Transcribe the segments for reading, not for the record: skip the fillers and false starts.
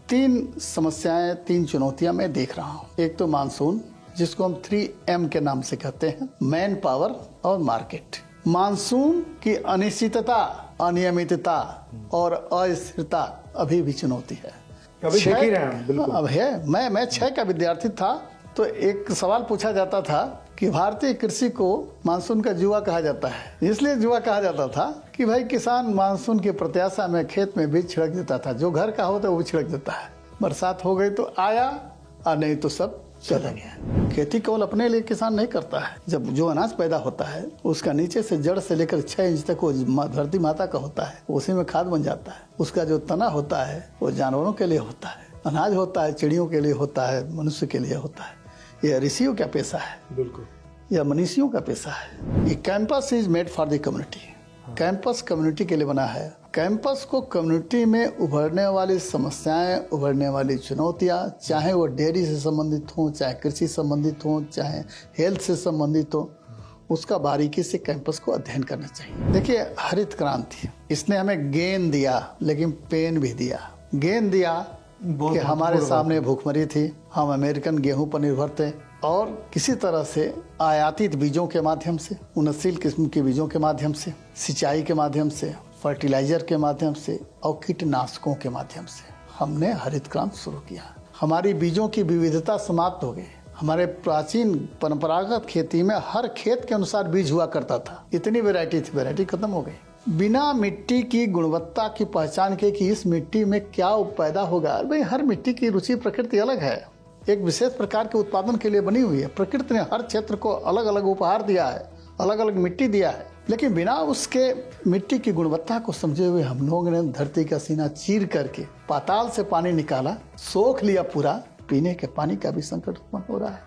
तीन समस्याएं, तीन चुनौतियां मैं देख रहा हूं। एक तो मानसून, जिसको हम 3M के नाम से कहते हैं, मैन पावर और मार्केट। मानसून की अनिश्चितता, अनियमितता और अस्थिरता अभी भी चुनौती है। अभी देख ही रहे हैं, बिल्कुल। अब है। मैं 6 का विद्यार्थी था तो एक सवाल पूछा जाता था कि भारतीय कृषि को मानसून का जुआ कहा जाता है। इसलिए जुआ कहा जाता था कि भाई किसान मानसून की प्रत्याशा में खेत में बीज छिड़क देता था। जो घर का होता है वो छिड़क देता है। बरसात हो गई तो आया और नहीं तो सब चला गया। खेती केवल अपने लिए किसान नहीं करता है। जब जो अनाज पैदा होता है उसका नीचे से जड़ से लेकर 6 इंच तक वो धरती माता का होता है, उसी में खाद बन जाता है। उसका जो तना होता है वो जानवरों के लिए होता है, अनाज होता है चिड़ियों के लिए होता है, मनुष्य के लिए होता है। यह ऋषियों का पैसा है, बिल्कुल, यह मनीषियों का पैसा है। ये campus is made for the community. Campus community के लिए बना है। कैंपस को कम्युनिटी में उभरने वाली समस्याएं, उभरने वाली चुनौतियां, चाहे वो डेयरी से संबंधित हो, चाहे कृषि संबंधित हो, चाहे हेल्थ से संबंधित हो, उसका बारीकी से कैंपस को अध्ययन करना चाहिए। देखिए, हरित क्रांति, इसने हमें गेंद दिया लेकिन पेन भी दिया। गेंद दिया कि हमारे सामने भूखमरी थी, हम अमेरिकन गेहूं पर निर्भर थे और किसी तरह से आयातित बीजों के माध्यम से, उन्नतशील किस्म के बीजों के माध्यम से, सिंचाई के माध्यम से, फर्टिलाइजर के माध्यम से और कीटनाशकों के माध्यम से हमने हरित क्रांति शुरू किया। हमारी बीजों की विविधता समाप्त हो गई। हमारे प्राचीन परंपरागत खेती में हर खेत के अनुसार बीज हुआ करता था। इतनी वैरायटी थी, वैरायटी खत्म हो गई। बिना मिट्टी की गुणवत्ता की पहचान के कि इस मिट्टी में क्या पैदा होगा। भाई, हर मिट्टी की रुचि प्रकृति अलग है, एक विशेष प्रकार के उत्पादन के लिए बनी हुई है। प्रकृति ने हर क्षेत्र को अलग अलग उपहार दिया है, अलग अलग मिट्टी दिया है, लेकिन बिना उसके मिट्टी की गुणवत्ता को समझे हुए हम लोगों ने धरती का सीना चीर करके पाताल से पानी निकाला, सोख लिया पूरा। पीने के पानी का भी संकट उत्पन्न हो रहा है।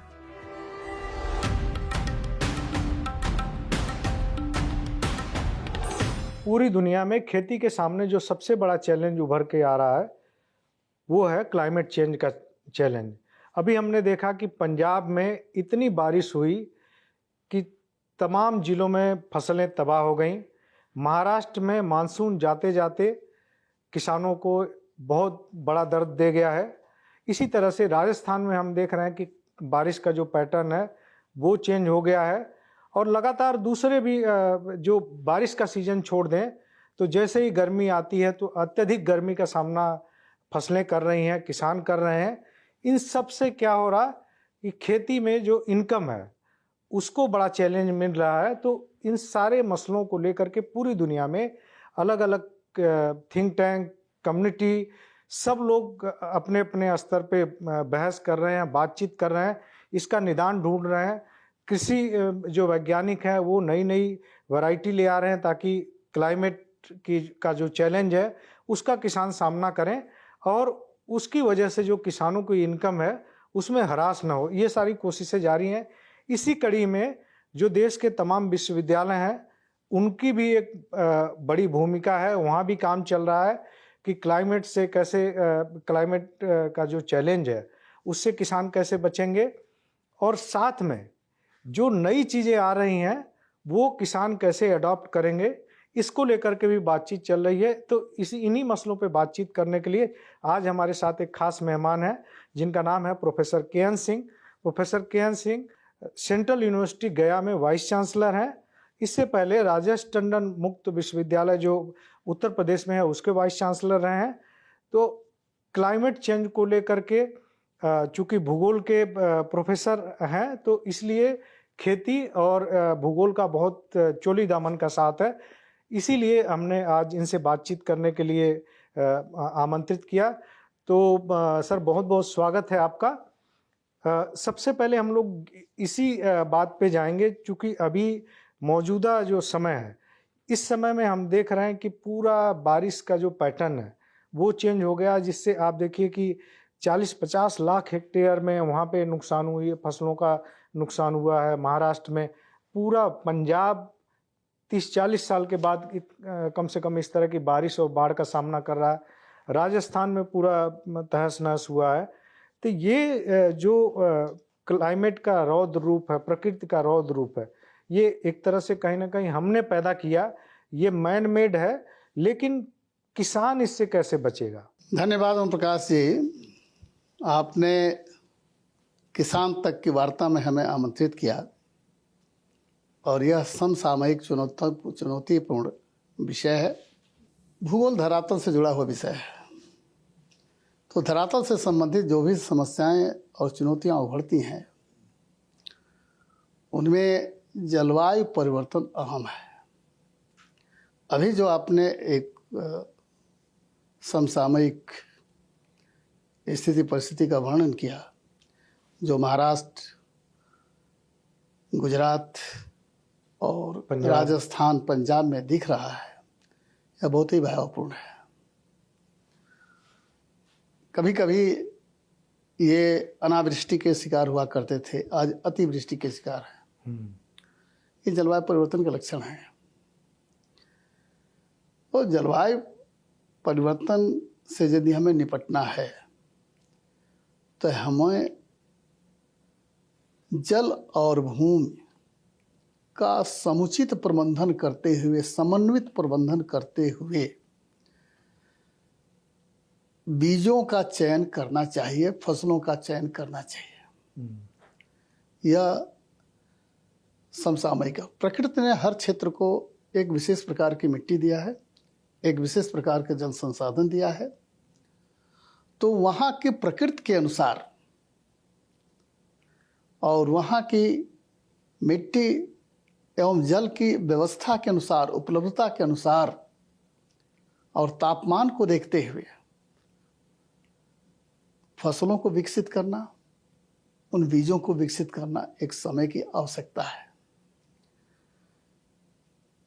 पूरी दुनिया में खेती के सामने जो सबसे बड़ा चैलेंज उभर के आ रहा है वो है क्लाइमेट चेंज का चैलेंज। अभी हमने देखा कि पंजाब में इतनी बारिश हुई कि तमाम जिलों में फसलें तबाह हो गईं। महाराष्ट्र में मानसून जाते जाते किसानों को बहुत बड़ा दर्द दे गया है। इसी तरह से राजस्थान में हम देख रहे हैं कि बारिश का जो पैटर्न है वो चेंज हो गया है और लगातार दूसरे भी जो बारिश का सीजन छोड़ दें तो जैसे ही गर्मी आती है तो अत्यधिक गर्मी का सामना फसलें कर रही हैं, किसान कर रहे हैं। इन सब से क्या हो रहा है कि खेती में जो इनकम है उसको बड़ा चैलेंज मिल रहा है। तो इन सारे मसलों को लेकर के पूरी दुनिया में अलग अलग थिंक टैंक, कम्युनिटी, सब लोग अपने अपने स्तर पे बहस कर रहे हैं, बातचीत कर रहे हैं, इसका निदान ढूंढ रहे हैं। कृषि जो वैज्ञानिक हैं वो नई नई वैरायटी ले आ रहे हैं ताकि क्लाइमेट का जो चैलेंज है उसका किसान सामना करें और उसकी वजह से जो किसानों की इनकम है उसमें ह्रास न हो। ये सारी कोशिशें जारी हैं। इसी कड़ी में जो देश के तमाम विश्वविद्यालय हैं उनकी भी एक बड़ी भूमिका है। वहाँ भी काम चल रहा है कि क्लाइमेट से कैसे, क्लाइमेट का जो चैलेंज है उससे किसान कैसे बचेंगे और साथ में जो नई चीज़ें आ रही हैं वो किसान कैसे अडॉप्ट करेंगे, इसको लेकर के भी बातचीत चल रही है। तो इन्हीं मसलों पे बातचीत करने के लिए आज हमारे साथ एक खास मेहमान हैं जिनका नाम है professor K. N.. Singh. Professor K. N.. Singh central university गया में वाइस चांसलर हैं। इससे पहले राजेश टंडन मुक्त विश्वविद्यालय जो उत्तर प्रदेश में है उसके वाइस चांसलर रहे हैं। तो क्लाइमेट चेंज को लेकर के चूँकि भूगोल के प्रोफेसर हैं तो इसलिए खेती और भूगोल का बहुत चोली दामन का साथ है। इसीलिए हमने आज इनसे बातचीत करने के लिए आमंत्रित किया। तो सर, बहुत बहुत स्वागत है आपका। सबसे पहले हम लोग इसी बात पे जाएंगे, चूँकि अभी मौजूदा जो समय है इस समय में हम देख रहे हैं कि पूरा बारिश का जो पैटर्न है वो चेंज हो गया, जिससे आप देखिए कि 40-50 लाख हेक्टेयर में वहाँ पे नुकसान हुई है, फसलों का नुकसान हुआ है। महाराष्ट्र में पूरा पंजाब 30-40 साल के बाद कम से कम इस तरह की बारिश और बाढ़ का सामना कर रहा है। राजस्थान में पूरा तहस नहस हुआ है। तो ये जो क्लाइमेट का रौद्र रूप है, प्रकृति का रौद्र रूप है, ये एक तरह से कहीं ना कहीं हमने पैदा किया, ये मैन मेड है, लेकिन किसान इससे कैसे बचेगा? धन्यवाद ओम प्रकाश जी। आपने किसान तक की वार्ता में हमें आमंत्रित किया और यह समसामयिक चुनौतीपूर्ण विषय है। भूगोल धरातल से जुड़ा हुआ विषय है, तो धरातल से संबंधित जो भी समस्याएं और चुनौतियां उभरती हैं उनमें जलवायु परिवर्तन अहम है। अभी जो आपने एक समसामयिक स्थिति परिस्थिति का वर्णन किया, जो महाराष्ट्र, गुजरात और राजस्थान, पंजाब में दिख रहा है, यह बहुत ही भयावहपूर्ण है। कभी कभी ये अनावृष्टि के शिकार हुआ करते थे, आज अतिवृष्टि के शिकार हैं। ये जलवायु परिवर्तन के लक्षण हैं। तो जलवायु परिवर्तन से यदि हमें निपटना है तो हमें जल और भूमि का समुचित प्रबंधन करते हुए, समन्वित प्रबंधन करते हुए बीजों का चयन करना चाहिए, फसलों का चयन करना चाहिए। यह समसामयिक। प्रकृति ने हर क्षेत्र को एक विशेष प्रकार की मिट्टी दिया है, एक विशेष प्रकार का जल संसाधन दिया है। तो वहाँ की प्रकृति के अनुसार और वहाँ की मिट्टी एवं जल की व्यवस्था के अनुसार, उपलब्धता के अनुसार और तापमान को देखते हुए फसलों को विकसित करना, उन बीजों को विकसित करना एक समय की आवश्यकता है।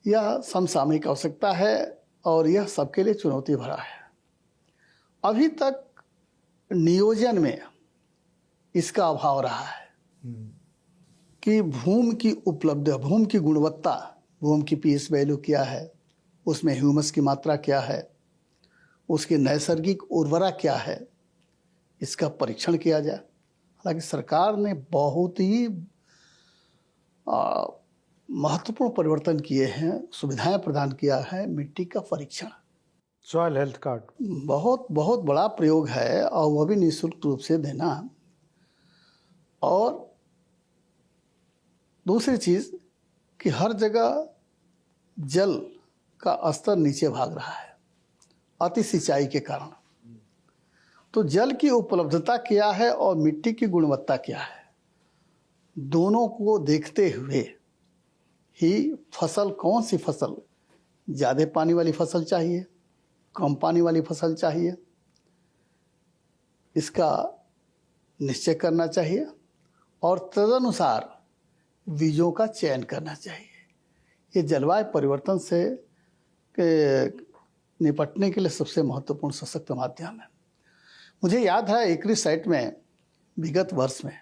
यह समसामयिक आवश्यकता है और यह सबके लिए चुनौती भरा है। अभी तक नियोजन में इसका अभाव रहा है कि भूमि की उपलब्ध, भूमि की गुणवत्ता, भूमि की पीएच वैल्यू क्या है, उसमें ह्यूमस की मात्रा क्या है, उसकी नैसर्गिक उर्वरा क्या है, इसका परीक्षण किया जाए। हालांकि सरकार ने बहुत ही महत्वपूर्ण परिवर्तन किए हैं, सुविधाएं प्रदान किया है। मिट्टी का परीक्षण, सॉइल हेल्थ कार्ड बहुत बहुत बड़ा प्रयोग है और वह भी निःशुल्क रूप से देना। और दूसरी चीज़ कि हर जगह जल का स्तर नीचे भाग रहा है अति सिंचाई के कारण। तो जल की उपलब्धता क्या है और मिट्टी की गुणवत्ता क्या है, दोनों को देखते हुए ही फसल, कौन सी फसल, ज़्यादा पानी वाली फसल चाहिए, कम पानी वाली फसल चाहिए, इसका निश्चय करना चाहिए और तदनुसार बीजों का चयन करना चाहिए। ये जलवायु परिवर्तन से निपटने के लिए सबसे महत्वपूर्ण सशक्त माध्यम है। मुझे याद है ECRISAT में विगत वर्ष में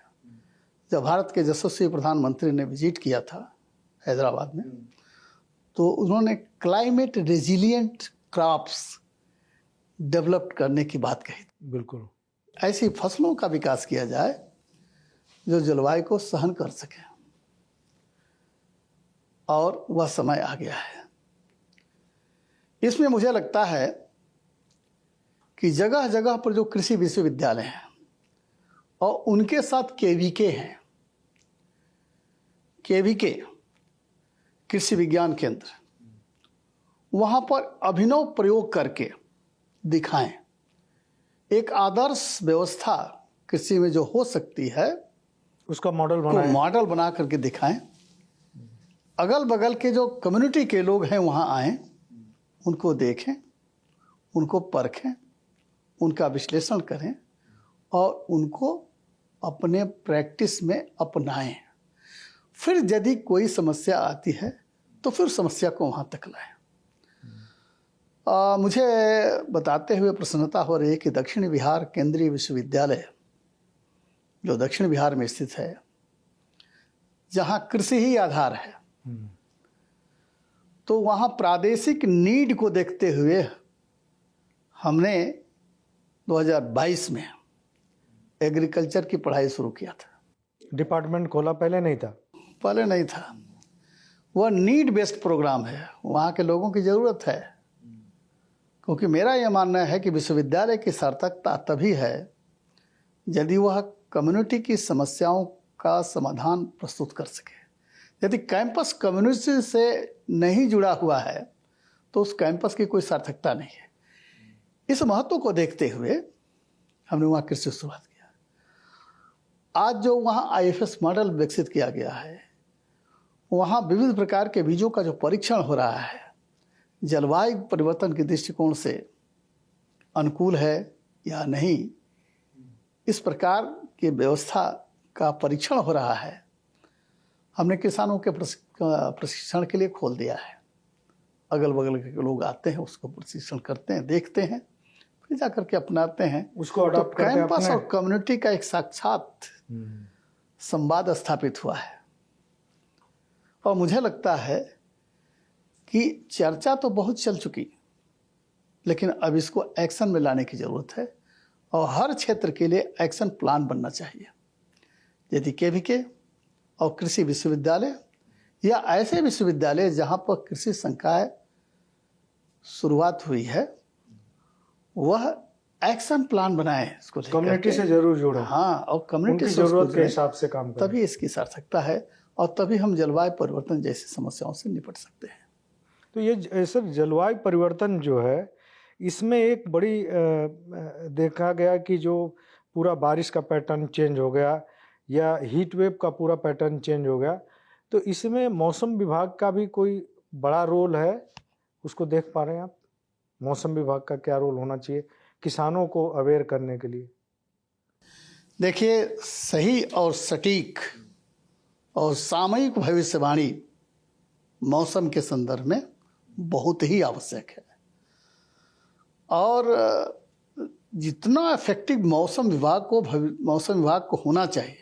जब भारत के यशस्वी प्रधानमंत्री ने विजिट किया था हैदराबाद में, तो उन्होंने क्लाइमेट रेजिलिएंट क्रॉप्स डेवलप करने की बात कही। बिल्कुल ऐसी फसलों का विकास किया जाए जो जलवायु को सहन कर सके, और वह समय आ गया है। इसमें मुझे लगता है कि जगह जगह पर जो कृषि विश्वविद्यालय हैं और उनके साथ KVK हैं, KVK कृषि विज्ञान केंद्र, वहाँ पर अभिनव प्रयोग करके दिखाएं। एक आदर्श व्यवस्था कृषि में जो हो सकती है उसका मॉडल बना करके दिखाएं। अगल बगल के जो कम्युनिटी के लोग हैं वहाँ आएं, उनको देखें, उनको परखें, उनका विश्लेषण करें और उनको अपने प्रैक्टिस में अपनाएं। फिर यदि कोई समस्या आती है तो फिर समस्या को वहाँ तक लाएं। मुझे बताते हुए प्रसन्नता हो रही है कि दक्षिण बिहार केंद्रीय विश्वविद्यालय, जो दक्षिण बिहार में स्थित है, जहाँ कृषि ही आधार है, तो वहाँ प्रादेशिक नीड को देखते हुए हमने 2022 में एग्रीकल्चर की पढ़ाई शुरू किया था। डिपार्टमेंट खोला, पहले नहीं था। पहले नहीं था। वह नीड बेस्ड प्रोग्राम है, वहाँ के लोगों की ज़रूरत है क्योंकि मेरा यह मानना है कि विश्वविद्यालय की सार्थकता तभी है यदि वह कम्युनिटी की समस्याओं का समाधान प्रस्तुत कर सके। यदि कैंपस कम्युनिटी से नहीं जुड़ा हुआ है तो उस कैंपस की कोई सार्थकता नहीं है। इस महत्व को देखते हुए हमने वहाँ कृषि की शुरुआत किया। आज जो वहाँ IFS मॉडल विकसित किया गया है, वहाँ विविध प्रकार के बीजों का जो परीक्षण हो रहा है, जलवायु परिवर्तन के दृष्टिकोण से अनुकूल है या नहीं, इस प्रकार की व्यवस्था का परीक्षण हो रहा है। हमने किसानों के प्रशिक्षण के लिए खोल दिया है। अगल बगल के लोग आते हैं, उसको प्रशिक्षण करते हैं, देखते हैं, फिर जाकर के अपनाते हैं, उसको अडॉप्ट करके कैंपस और कम्युनिटी का एक साक्षात संवाद स्थापित हुआ है। और मुझे लगता है कि चर्चा तो बहुत चल चुकी, लेकिन अब इसको एक्शन में लाने की जरूरत है और हर क्षेत्र के लिए एक्शन प्लान बनना चाहिए। यदि KVK और कृषि विश्वविद्यालय या ऐसे विश्वविद्यालय जहां पर कृषि संकाय शुरुआत हुई है, वह एक्शन प्लान बनाए, इसको कम्युनिटी से जरूर जुड़े। हाँ, और कम्युनिटी उनकी जरूरत के हिसाब से काम करें, तभी इसकी सार्थकता है और तभी हम जलवायु परिवर्तन जैसी समस्याओं से निपट सकते हैं। तो ये सर जलवायु परिवर्तन जो है, इसमें एक बड़ी देखा गया कि जो पूरा बारिश का पैटर्न चेंज हो गया या हीट वेव का पूरा पैटर्न चेंज हो गया, तो इसमें मौसम विभाग का भी कोई बड़ा रोल है, उसको देख पा रहे हैं आप? मौसम विभाग का क्या रोल होना चाहिए किसानों को अवेयर करने के लिए? देखिए, सही और सटीक और सामयिक भविष्यवाणी मौसम के संदर्भ में बहुत ही आवश्यक है। और जितना इफेक्टिव मौसम विभाग को होना चाहिए,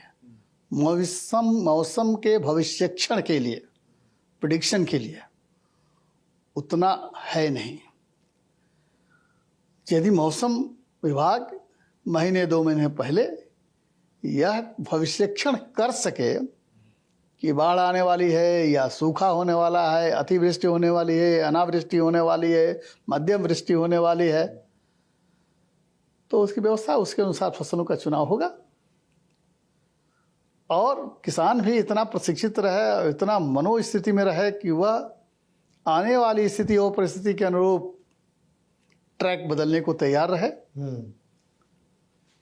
मौसम के भविष्यक्षण के लिए, प्रेडिक्शन के लिए, उतना है नहीं। यदि मौसम विभाग महीने 2 महीने पहले यह भविष्यक्षण कर सके कि बाढ़ आने वाली है या सूखा होने वाला है, अतिवृष्टि होने वाली है, अनावृष्टि होने वाली है, मध्यम वृष्टि होने वाली है, तो उसकी व्यवस्था, उसके अनुसार फसलों का चुनाव होगा और किसान भी इतना प्रशिक्षित रहे, इतना मनोस्थिति में रहे कि वह आने वाली स्थिति और परिस्थिति के अनुरूप ट्रैक बदलने को तैयार रहे।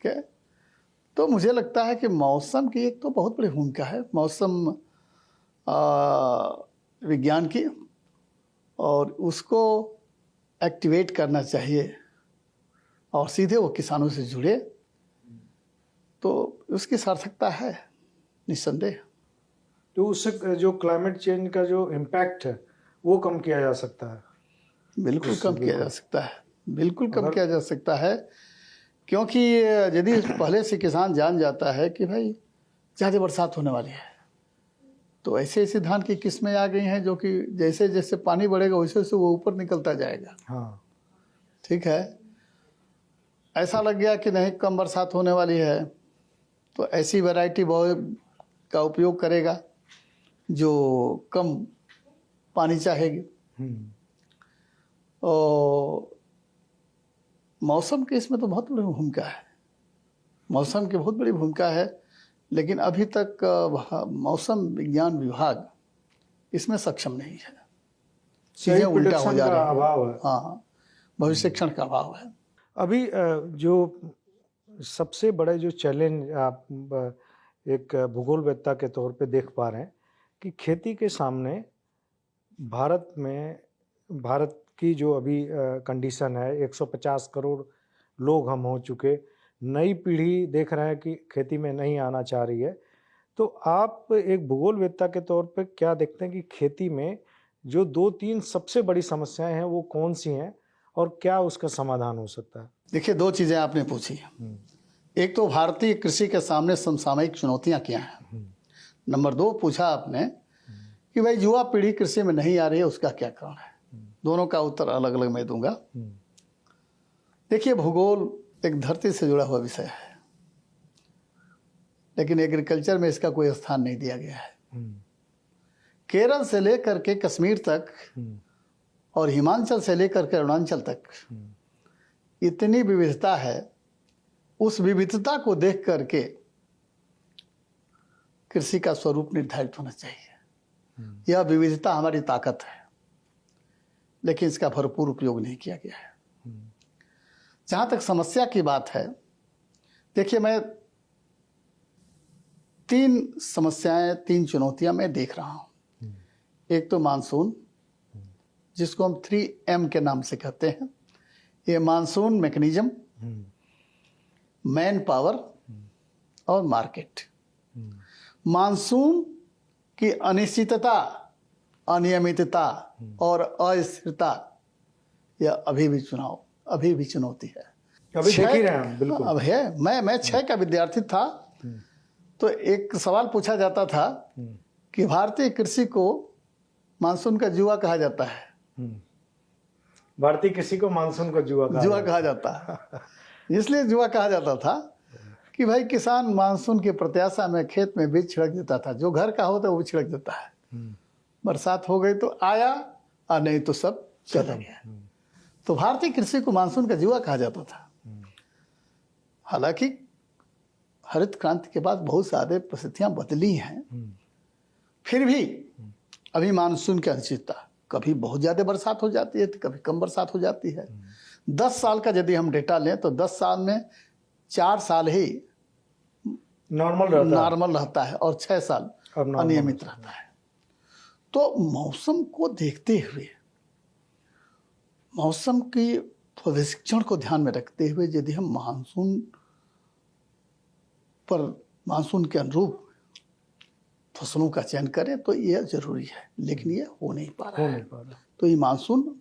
क्या? तो मुझे लगता है कि मौसम की एक तो बहुत बड़ी भूमिका है, मौसम विज्ञान की, और उसको एक्टिवेट करना चाहिए और सीधे वो किसानों से जुड़े, तो उसकी सार्थकता है निस्संदेह। तो उससे जो क्लाइमेट चेंज का जो इम्पैक्ट है वो कम किया जा सकता है? बिल्कुल कम किया जा सकता है, बिल्कुल कम किया जा सकता है, क्योंकि यदि पहले से किसान जान जाता है कि भाई ज़्यादा बरसात होने वाली है, तो ऐसे ऐसे धान की किस्में आ गई हैं जो कि जैसे जैसे पानी बढ़ेगा वैसे वैसे वो ऊपर निकलता जाएगा। हाँ, ठीक है। ऐसा लग गया कि नहीं कम बरसात होने वाली है, तो ऐसी वैरायटी का उपयोग करेगा जो कम पानी चाहेगी। और मौसम की इसमें तो बहुत बड़ी भूमिका है, मौसम की बहुत बड़ी भूमिका है, लेकिन अभी तक मौसम विज्ञान विभाग इसमें सक्षम नहीं है। चीजें उल्टा हो जा रही हैं। अभाव है। हाँ, भविष्यक्षण का अभाव है। अभी जो सबसे बड़े जो चैलेंज आप एक भूगोलवेत्ता के तौर पे देख पा रहे हैं कि खेती के सामने भारत की जो अभी कंडीशन है, 150 करोड़ लोग हम हो चुके, नई पीढ़ी देख रहे हैं कि खेती में नहीं आना चाह रही है, तो आप एक भूगोलवेत्ता के तौर पे क्या देखते हैं कि खेती में जो 2-3 सबसे बड़ी समस्याएं हैं वो कौन सी हैं और क्या उसका समाधान हो सकता है? देखिए, 2 चीजें आपने पूछी। एक तो भारतीय कृषि के सामने समसामयिक चुनौतियां क्या हैं। नंबर 2 पूछा आपने कि भाई युवा पीढ़ी कृषि में नहीं आ रही है, उसका क्या कारण है। दोनों का उत्तर अलग अलग मैं दूंगा। देखिए, भूगोल एक धरती से जुड़ा हुआ विषय है, लेकिन एग्रीकल्चर में इसका कोई स्थान नहीं दिया गया है। केरल से लेकर के कश्मीर तक और हिमाचल से लेकर के अरुणाचल तक इतनी विविधता है। उस विविधता को देख करके कृषि का स्वरूप निर्धारित होना चाहिए। यह विविधता हमारी ताकत है, लेकिन इसका भरपूर उपयोग नहीं किया गया है। जहाँ तक समस्या की बात है, देखिए मैं 3 समस्याएं, 3 चुनौतियां मैं देख रहा हूँ। एक तो मानसून, जिसको हम 3M के नाम से कहते हैं। ये मानसून मैकेनिज्म, मैन पावर और मार्केट। मानसून की अनिश्चितता, अनियमितता और अस्थिरता, यह अभी भी चुनौती है। अभी देख ही रहे हैं हम, बिल्कुल। अब है। मैं 6 का विद्यार्थी था, तो एक सवाल पूछा जाता था कि भारतीय कृषि को मानसून का जुआ कहा जाता है। भारतीय कृषि को मानसून का जुआ कहा जाता है। इसलिए जुआ कहा जाता था कि भाई किसान मानसून की प्रत्याशा में खेत में बीज छिड़क देता था। जो घर का होता है वो छिड़क देता है। बरसात हो गई तो आया, और नहीं तो सब चला गया। तो भारतीय कृषि को मानसून का जुआ कहा जाता था। हालांकि हरित क्रांति के बाद बहुत सारे परिस्थितियां बदली हैं, फिर भी अभी मानसून की अनिश्चितता, कभी बहुत ज़्यादा बरसात हो जाती है तो कभी कम बरसात हो जाती है। 10 साल का यदि हम डेटा लें तो 10 साल में 4 साल ही नॉर्मल रहता है और 6 साल अनियमित रहता है। तो मौसम को देखते हुए, मौसम की भविष्यवाणी को ध्यान में रखते हुए यदि हम मानसून के अनुरूप फसलों का चयन करें तो यह जरूरी है, लेकिन यह हो नहीं पा रहा है। तो ये मानसून,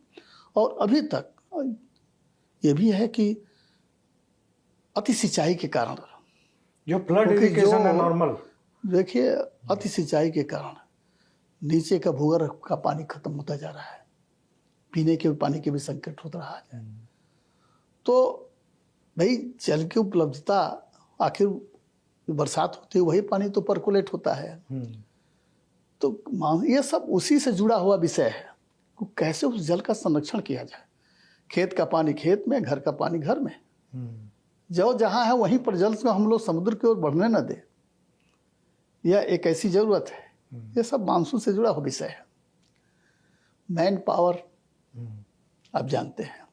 और अभी तक ये भी है कि अति सिंचाई के कारण, जो फ्लड इरिगेशन है नॉर्मल, देखिए अति सिंचाई के कारण नीचे का भूगर्भ का पानी खत्म होता जा रहा है। पीने के पानी के भी संकट होता रहा है। तो भाई जल की उपलब्धता, आखिर बरसात होती है वही पानी तो परकोलेट होता है। तो ये सब उसी से जुड़ा हुआ विषय है कि कैसे उस जल का संरक्षण किया जाए। खेत का पानी खेत में, घर का पानी घर में, जो जहाँ है वहीं पर जल को हम लोग समुद्र की ओर बढ़ने न दे, यह एक ऐसी जरूरत है। ये सब मानसून से जुड़ा हुआ विषय है। मैन पावर, आप जानते हैं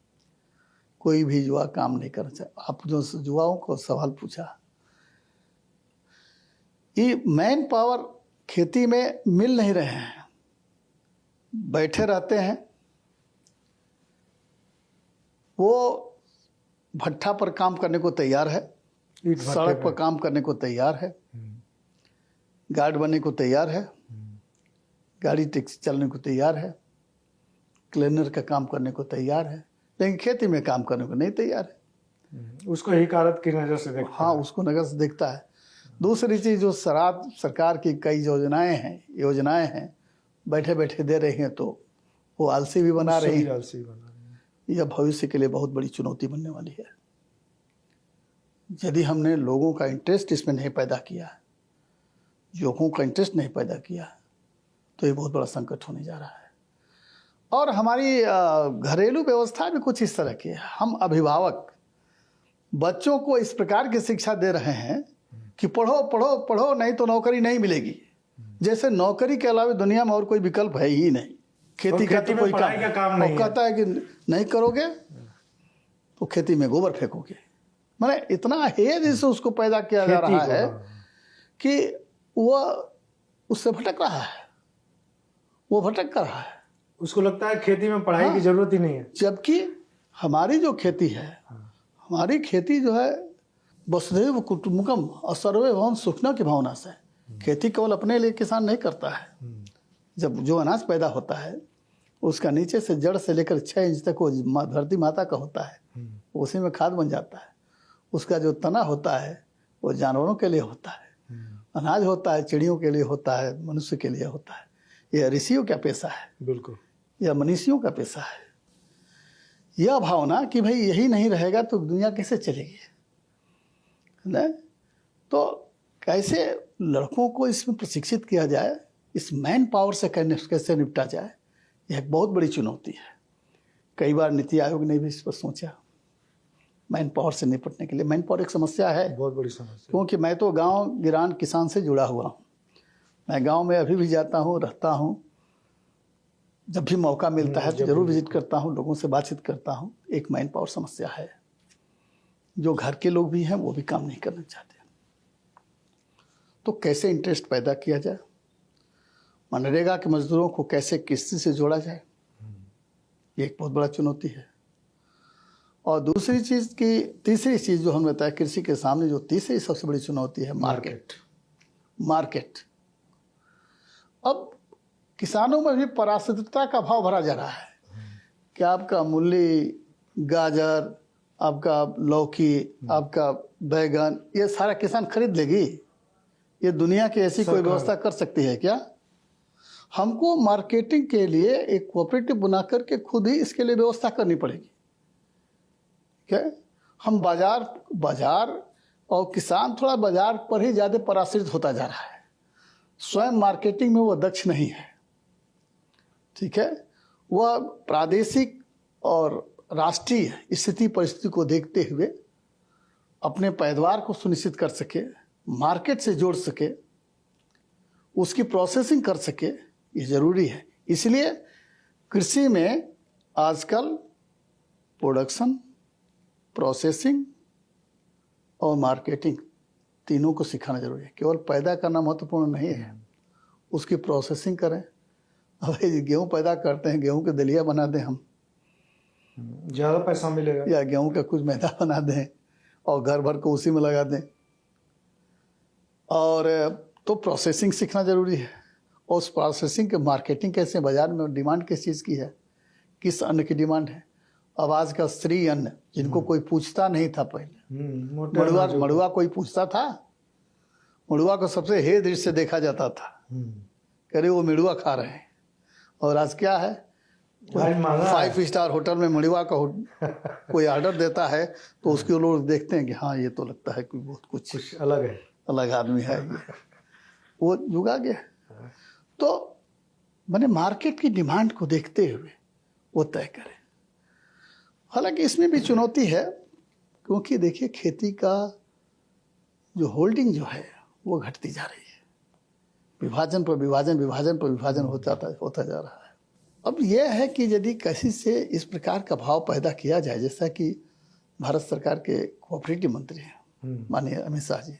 कोई भी जुआ काम नहीं करना चाहिए। आप जो जुआओं को सवाल पूछा, ये मैन पावर खेती में मिल नहीं रहे हैं, बैठे रहते हैं। वो भट्ठा पर काम करने को तैयार है, सड़क पर काम करने को तैयार है, गार्ड बनने को तैयार है, गाड़ी टैक्सी चलने को तैयार है, क्लीनर का काम करने को तैयार है, लेकिन खेती में काम करने को नहीं तैयार है। उसको हिकारत की नज़र से देखता है। हाँ, उसको नज़र से देखता है। दूसरी चीज़, जो सरकार की कई योजनाएं हैं बैठे बैठे दे रही हैं, तो वो आलसी भी बना रही हैं। यह भविष्य के लिए बहुत बड़ी चुनौती बनने वाली है। यदि हमने लोगों का इंटरेस्ट इसमें नहीं पैदा किया, युवकों का इंटरेस्ट नहीं पैदा किया, तो ये बहुत बड़ा संकट होने जा रहा है। और हमारी घरेलू व्यवस्था भी कुछ इस तरह की है। हम अभिभावक बच्चों को इस प्रकार की शिक्षा दे रहे हैं कि पढ़ो पढ़ो पढ़ो, नहीं तो नौकरी नहीं मिलेगी। जैसे नौकरी के अलावा दुनिया में और कोई विकल्प है ही नहीं। खेती का तो कोई काम नहीं। कहता है कि नहीं करोगे तो खेती में गोबर फेंकोगे। माने इतना हेज से उसको पैदा किया जा रहा है कि वह उससे भटक रहा है, वो भटक रहा है। उसको लगता है खेती में पढ़ाई की जरूरत ही नहीं है। जबकि हमारी जो खेती है, हमारी खेती जो है वसुधैव कुटुंबकम और सर्वे भवन सुखना की भावना से। खेती केवल अपने लिए किसान नहीं करता है। जब जो अनाज पैदा होता है उसका नीचे से जड़ से लेकर 6 इंच तक वो धरती माता का होता है, उसी में खाद बन जाता है। उसका जो तना होता है वो जानवरों के लिए होता है, अनाज होता है, चिड़ियों के लिए होता है, मनुष्य के लिए होता है। यह ऋषियों का पेशा है, बिल्कुल, यह मनीषियों का पेशा है। यह भावना कि भाई यही नहीं रहेगा तो दुनिया कैसे चलेगी, ना? तो कैसे लड़कों को इसमें प्रशिक्षित किया जाए, इस मैन पावर से कैसे निपटा जाए, यह एक बहुत बड़ी चुनौती है। कई बार नीति आयोग ने भी इस पर सोचा, मैन पावर से निपटने के लिए। मैन पावर एक समस्या है, बहुत बड़ी समस्या। क्योंकि मैं तो गांव गिरान किसान से जुड़ा हुआ हूँ। मैं गांव में अभी भी जाता हूँ, रहता हूँ, जब भी मौका मिलता है तो जरूर विजिट करता हूँ, लोगों से बातचीत करता हूँ। एक मैन पावर समस्या है, जो घर के लोग भी हैं वो भी काम नहीं करना चाहते। तो कैसे इंटरेस्ट पैदा किया जाए, मनरेगा के मजदूरों को कैसे किस्ती से जोड़ा जाए, ये एक बहुत बड़ा चुनौती है। और दूसरी चीज़ की तीसरी चीज़ जो हमने बताया, कृषि के सामने जो तीसरी सबसे बड़ी चुनौती है, मार्केट। अब किसानों में भी पारदर्शिता का भाव भरा जा रहा है कि आपका मूली, गाजर, आपका लौकी, आपका बैगन, ये सारा किसान खरीद लेगी? ये दुनिया की ऐसी कोई व्यवस्था कर सकती है क्या? हमको मार्केटिंग के लिए एक कोऑपरेटिव बना करके खुद ही इसके लिए व्यवस्था करनी पड़ेगी। क्या हम बाजार और किसान थोड़ा बाजार पर ही ज़्यादा पराश्रित होता जा रहा है, स्वयं मार्केटिंग में वो दक्ष नहीं है। ठीक है, वह प्रादेशिक और राष्ट्रीय स्थिति परिस्थिति को देखते हुए अपने पैदावार को सुनिश्चित कर सके, मार्केट से जोड़ सके, उसकी प्रोसेसिंग कर सके, ये ज़रूरी है। इसलिए कृषि में आजकल प्रोडक्शन, प्रोसेसिंग और मार्केटिंग तीनों को सिखाना जरूरी है। केवल पैदा करना महत्वपूर्ण नहीं है, उसकी प्रोसेसिंग करें। अब गेहूँ पैदा करते हैं, गेहूँ के दलिया बना दें हम, ज़्यादा पैसा मिलेगा, या गेहूँ का कुछ मैदा बना दें और घर भर को उसी में लगा दें। और तो प्रोसेसिंग सीखना जरूरी है, और उस प्रोसेसिंग के मार्केटिंग कैसे, बाजार में डिमांड किस चीज़ की है, किस अन्न की डिमांड है। अब आज का स्त्री अन्न जिनको कोई पूछता नहीं था पहले, मड़ुआ कोई पूछता था? मड़ुआ को सबसे हे दृष्टि से देखा जाता था, कह रहे वो मड़ुआ खा रहे हैं। और आज क्या है, 5 स्टार होटल में मड़ुआ का कोई ऑर्डर देता है तो उसके लोग देखते हैं कि हाँ ये तो लगता है कि बहुत कुछ अलग है, अलग आदमी है ये, वो युग आ गया। तो मैंने मार्केट की डिमांड को देखते हुए वो तय करें। हालांकि इसमें भी चुनौती है, क्योंकि देखिए खेती का जो होल्डिंग जो है वो घटती जा रही है, विभाजन पर विभाजन होता जा रहा है। अब यह है कि यदि किसी से इस प्रकार का भाव पैदा किया जाए, जैसा कि भारत सरकार के कोऑपरेटिव मंत्री हैं माननीय अमित शाह जी,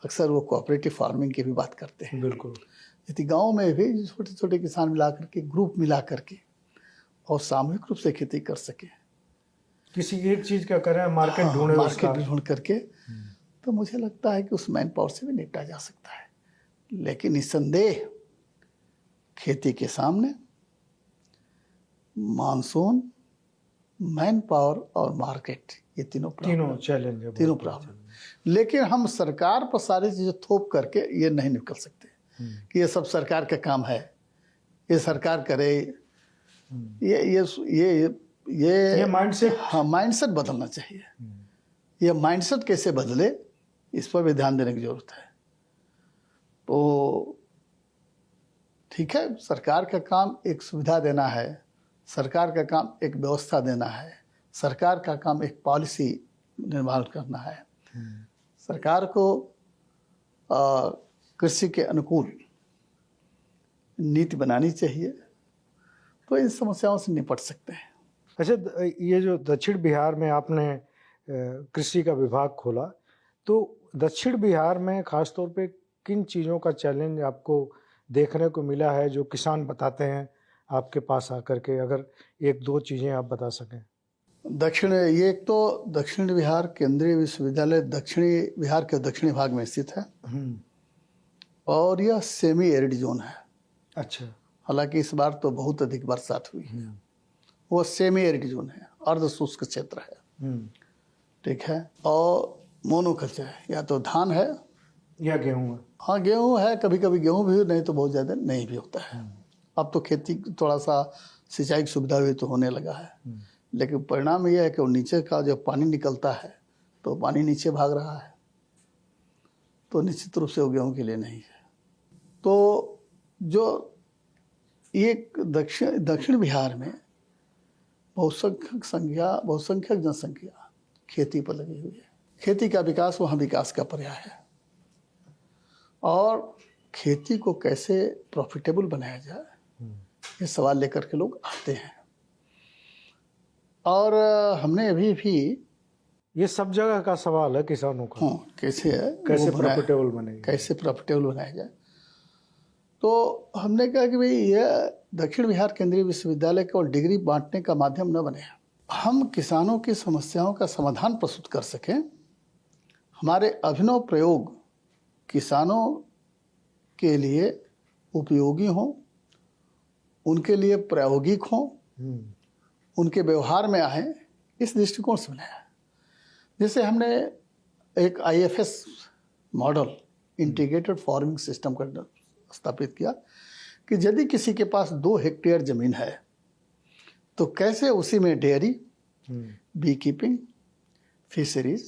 अक्सर वो कोऑपरेटिव फार्मिंग की भी बात करते हैं। बिल्कुल, यदि गाँव में भी छोटे छोटे किसान मिला करके, ग्रुप मिला करके और सामूहिक रूप से खेती कर सके, किसी एक चीज का करें, मार्केट ढूंढ करके, तो मुझे लगता है कि उस मैन पावर से भी निपटा जा सकता है। लेकिन निस्संदेह खेती के सामने मानसून, मैन पावर और मार्केट, ये तीनों चैलेंज है, तीनों प्रॉब्लम। लेकिन हम सरकार पर सारी चीजें थोप करके ये नहीं निकल सकते कि ये सब सरकार का काम है, ये सरकार करे। ये माइंडसेट, हाँ, माइंडसेट बदलना चाहिए। ये माइंडसेट कैसे बदले, इस पर भी ध्यान देने की जरूरत है। तो ठीक है, सरकार का काम एक सुविधा देना है, सरकार का काम एक व्यवस्था देना है, सरकार का काम एक पॉलिसी निर्माण करना है। सरकार को कृषि के अनुकूल नीति बनानी चाहिए, तो इन समस्याओं से निपट सकते हैं। अच्छा, ये जो दक्षिण बिहार में आपने कृषि का विभाग खोला, तो दक्षिण बिहार में खास तौर पे किन चीज़ों का चैलेंज आपको देखने को मिला है, जो किसान बताते हैं आपके पास आकर के? अगर 1-2 चीज़ें आप बता सकें। ये एक तो दक्षिण बिहार केंद्रीय विश्वविद्यालय दक्षिणी बिहार के दक्षिणी भाग में स्थित है, और यह सेमी एरिड जोन है। अच्छा, हालांकि इस बार तो बहुत अधिक बरसात हुई है। वो सेमी एरिड जोन है, अर्ध शुष्क क्षेत्र है। ठीक है, और मोनोकल्चर है, या तो धान है या गेहूँ है। हाँ, गेहूँ है, कभी कभी गेहूँ भी, नहीं तो बहुत ज़्यादा नहीं भी होता है। अब तो खेती थोड़ा सा सिंचाई की सुविधा भी तो होने लगा है, लेकिन परिणाम यह है कि वो नीचे का जब पानी निकलता है तो पानी नीचे भाग रहा है, तो निश्चित रूप से वो गेहूँ के लिए नहीं है। तो जो एक दक्षिण बिहार में बहुसंख्यक जनसंख्या खेती पर लगी हुई है। खेती का विकास वहाँ विकास का पर्याय है। और खेती को कैसे प्रॉफिटेबल बनाया जाए, ये सवाल लेकर के लोग आते हैं। और हमने अभी भी ये सब जगह का सवाल है किसानों का, कैसे है कैसे प्रॉफिटेबल बनेगा, कैसे प्रॉफिटेबल बनाया जाए। तो हमने कहा कि भाई यह दक्षिण बिहार केंद्रीय विश्वविद्यालय केवल डिग्री बांटने का माध्यम न बने, हम किसानों की समस्याओं का समाधान प्रस्तुत कर सकें। हमारे अभिनव प्रयोग किसानों के लिए उपयोगी हों, उनके लिए प्रायोगिक हों, उनके व्यवहार में आए, इस दृष्टिकोण से बनाया। जैसे हमने एक IFS model, integrated farming system का स्थापित किया कि यदि किसी के पास 2 हेक्टेयर जमीन है तो कैसे उसी में dairy, beekeeping, fisheries,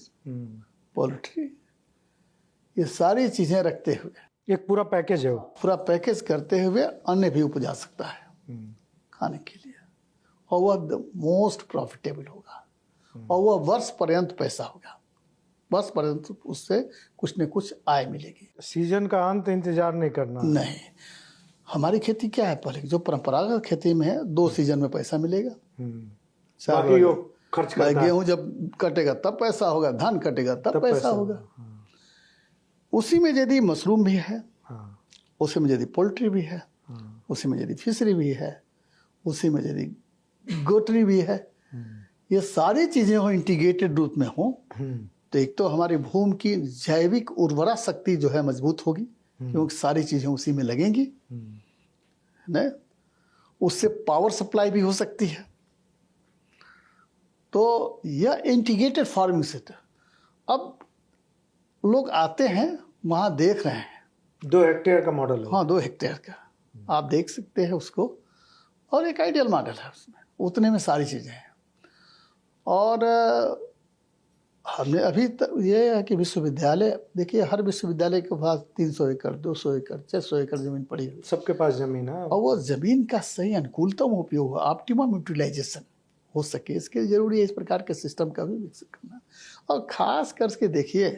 poultry, ये सारी चीज़ें रखते हुए एक पूरा पैकेज है, पूरा पैकेज करते हुए अन्न भी उपजा सकता है खाने के लिए, और वह मोस्ट प्रॉफिटेबल होगा और वह वर्ष पर्यंत पैसा होगा, वर्ष पर्यंत उससे कुछ न कुछ आय मिलेगी। सीजन का अंत इंतजार नहीं करना। नहीं, हमारी खेती क्या है, पहले जो परंपरागत खेती में है 2 सीजन में पैसा मिलेगा। बाकी वो खर्च करता है। गेहूं जब कटेगा तब पैसा होगा, धान कटेगा तब पैसा होगा। उसी में यदि मशरूम भी है, उसी में यदि पोल्ट्री भी है, उसी में यदि फिशरी भी है, उसी में यदि गोटरी भी है, ये सारी चीजें हो इंटीग्रेटेड रूप में हो, तो एक तो हमारी भूमि की जैविक उर्वरा शक्ति जो है मजबूत होगी, क्योंकि सारी चीजें उसी में लगेंगी, नहीं, उससे पावर सप्लाई भी हो सकती है। तो यह इंटीग्रेटेड फार्मिंग सिस्टम, अब लोग आते हैं वहाँ देख रहे हैं। 2 हेक्टेयर का मॉडल है। हाँ, 2 हेक्टेयर का आप देख सकते हैं उसको, और एक आइडियल मॉडल है, उसमें उतने में सारी चीज़ें हैं। और हमने अभी तक ये है कि विश्वविद्यालय, देखिए हर विश्वविद्यालय के पास 300 एकड़, 200 एकड़, 600 एकड़ जमीन पड़ी हुई, सबके पास जमीन है, और वो जमीन का सही अनुकूलतम उपयोग, ऑप्टिमम यूटिलाइजेशन हो सके, इसके लिए जरूरी है इस प्रकार के सिस्टम का भी विकसित करना। और खास करके देखिए,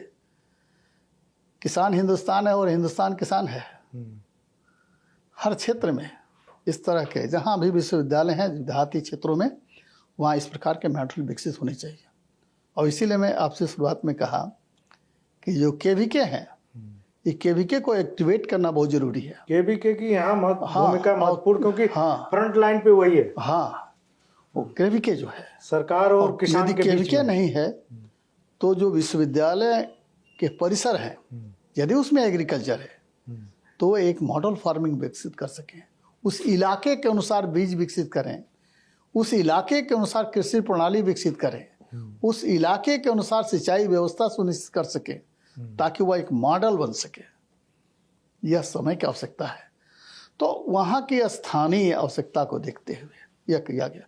किसान हिंदुस्तान है और हिंदुस्तान किसान है। हर क्षेत्र में इस तरह के जहाँ भी विश्वविद्यालय हैं देहाती क्षेत्रों में, वहाँ इस प्रकार के मॉडल विकसित होने चाहिए। और इसीलिए मैं आपसे शुरुआत में कहा कि जो KVK हैं, ये KVK को एक्टिवेट करना बहुत जरूरी है। KVK की यहाँ भूमिका महत्वपूर्ण, क्योंकि फ्रंट लाइन पे वही है। हाँ, वो KVK जो है, सरकार और किसान यदि के बीच KVK में नहीं है तो जो विश्वविद्यालय के परिसर हैं, यदि उसमें एग्रीकल्चर है तो एक मॉडल फार्मिंग विकसित कर सकें, उस इलाके के अनुसार बीज विकसित करें, उस इलाके के अनुसार कृषि प्रणाली विकसित करें, उस इलाके के अनुसार सिंचाई व्यवस्था सुनिश्चित कर सके, ताकि वह एक मॉडल बन सके। यह समय की आवश्यकता है। तो वहाँ की स्थानीय आवश्यकता को देखते हुए यह किया गया।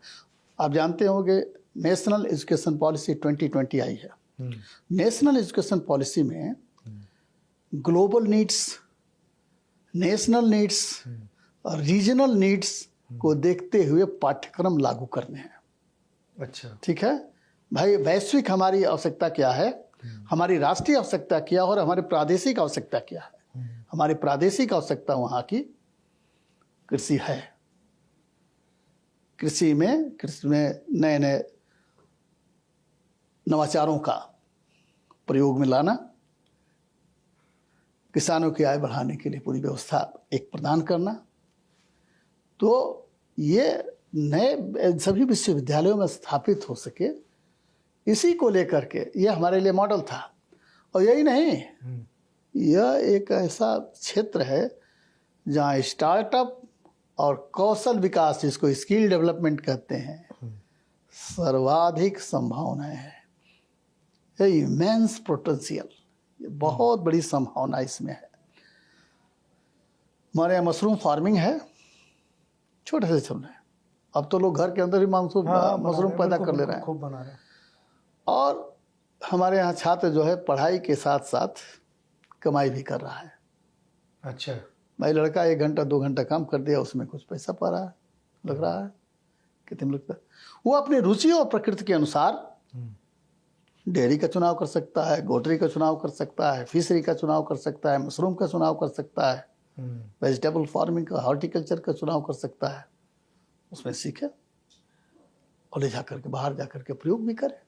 आप जानते होंगे नेशनल एजुकेशन पॉलिसी 2020 आई है। नेशनल एजुकेशन पॉलिसी में ग्लोबल नीड्स, नेशनल नीड्स और रीजनल नीड्स को देखते हुए पाठ्यक्रम लागू करने हैं। अच्छा, ठीक है भाई, वैश्विक हमारी आवश्यकता क्या है, हमारी राष्ट्रीय आवश्यकता क्या है, और हमारी प्रादेशिक आवश्यकता क्या है। हमारी प्रादेशिक आवश्यकता वहाँ की कृषि है। कृषि में नए नए नवाचारों का प्रयोग में लाना, किसानों की आय बढ़ाने के लिए पूरी व्यवस्था एक प्रदान करना। तो ये नए सभी विश्वविद्यालयों में स्थापित हो सके, इसी को लेकर के यह हमारे लिए मॉडल था। और यही नहीं, यह एक ऐसा क्षेत्र है जहाँ स्टार्टअप और कौशल विकास, जिसको स्किल डेवलपमेंट कहते हैं, सर्वाधिक संभावनाएं हैं। ये इमेंस पोटेंशियल, ये बहुत बड़ी संभावना इसमें है। हमारे यहाँ मशरूम फार्मिंग है, छोटे से छोटे, अब तो लोग घर के अंदर ही मशरूम पैदा कर ले रहे हैं, खूब बना रहे हैं। और हमारे यहाँ छात्र जो है पढ़ाई के साथ साथ कमाई भी कर रहा है। अच्छा, भाई लड़का 1 घंटा 2 घंटा काम कर दिया, उसमें कुछ पैसा पा रहा है, लग रहा है। कितने में लगता है, वो अपनी रुचि और प्रकृति के अनुसार डेयरी का चुनाव कर सकता है, गोटरी का चुनाव कर सकता है, फिशरी का चुनाव कर सकता है, मशरूम का चुनाव कर सकता है, वेजिटेबल फार्मिंग का, हॉर्टिकल्चर का चुनाव कर सकता है। उसमें सीखे और ले जाकर के बाहर जाकर के प्रयोग भी करे।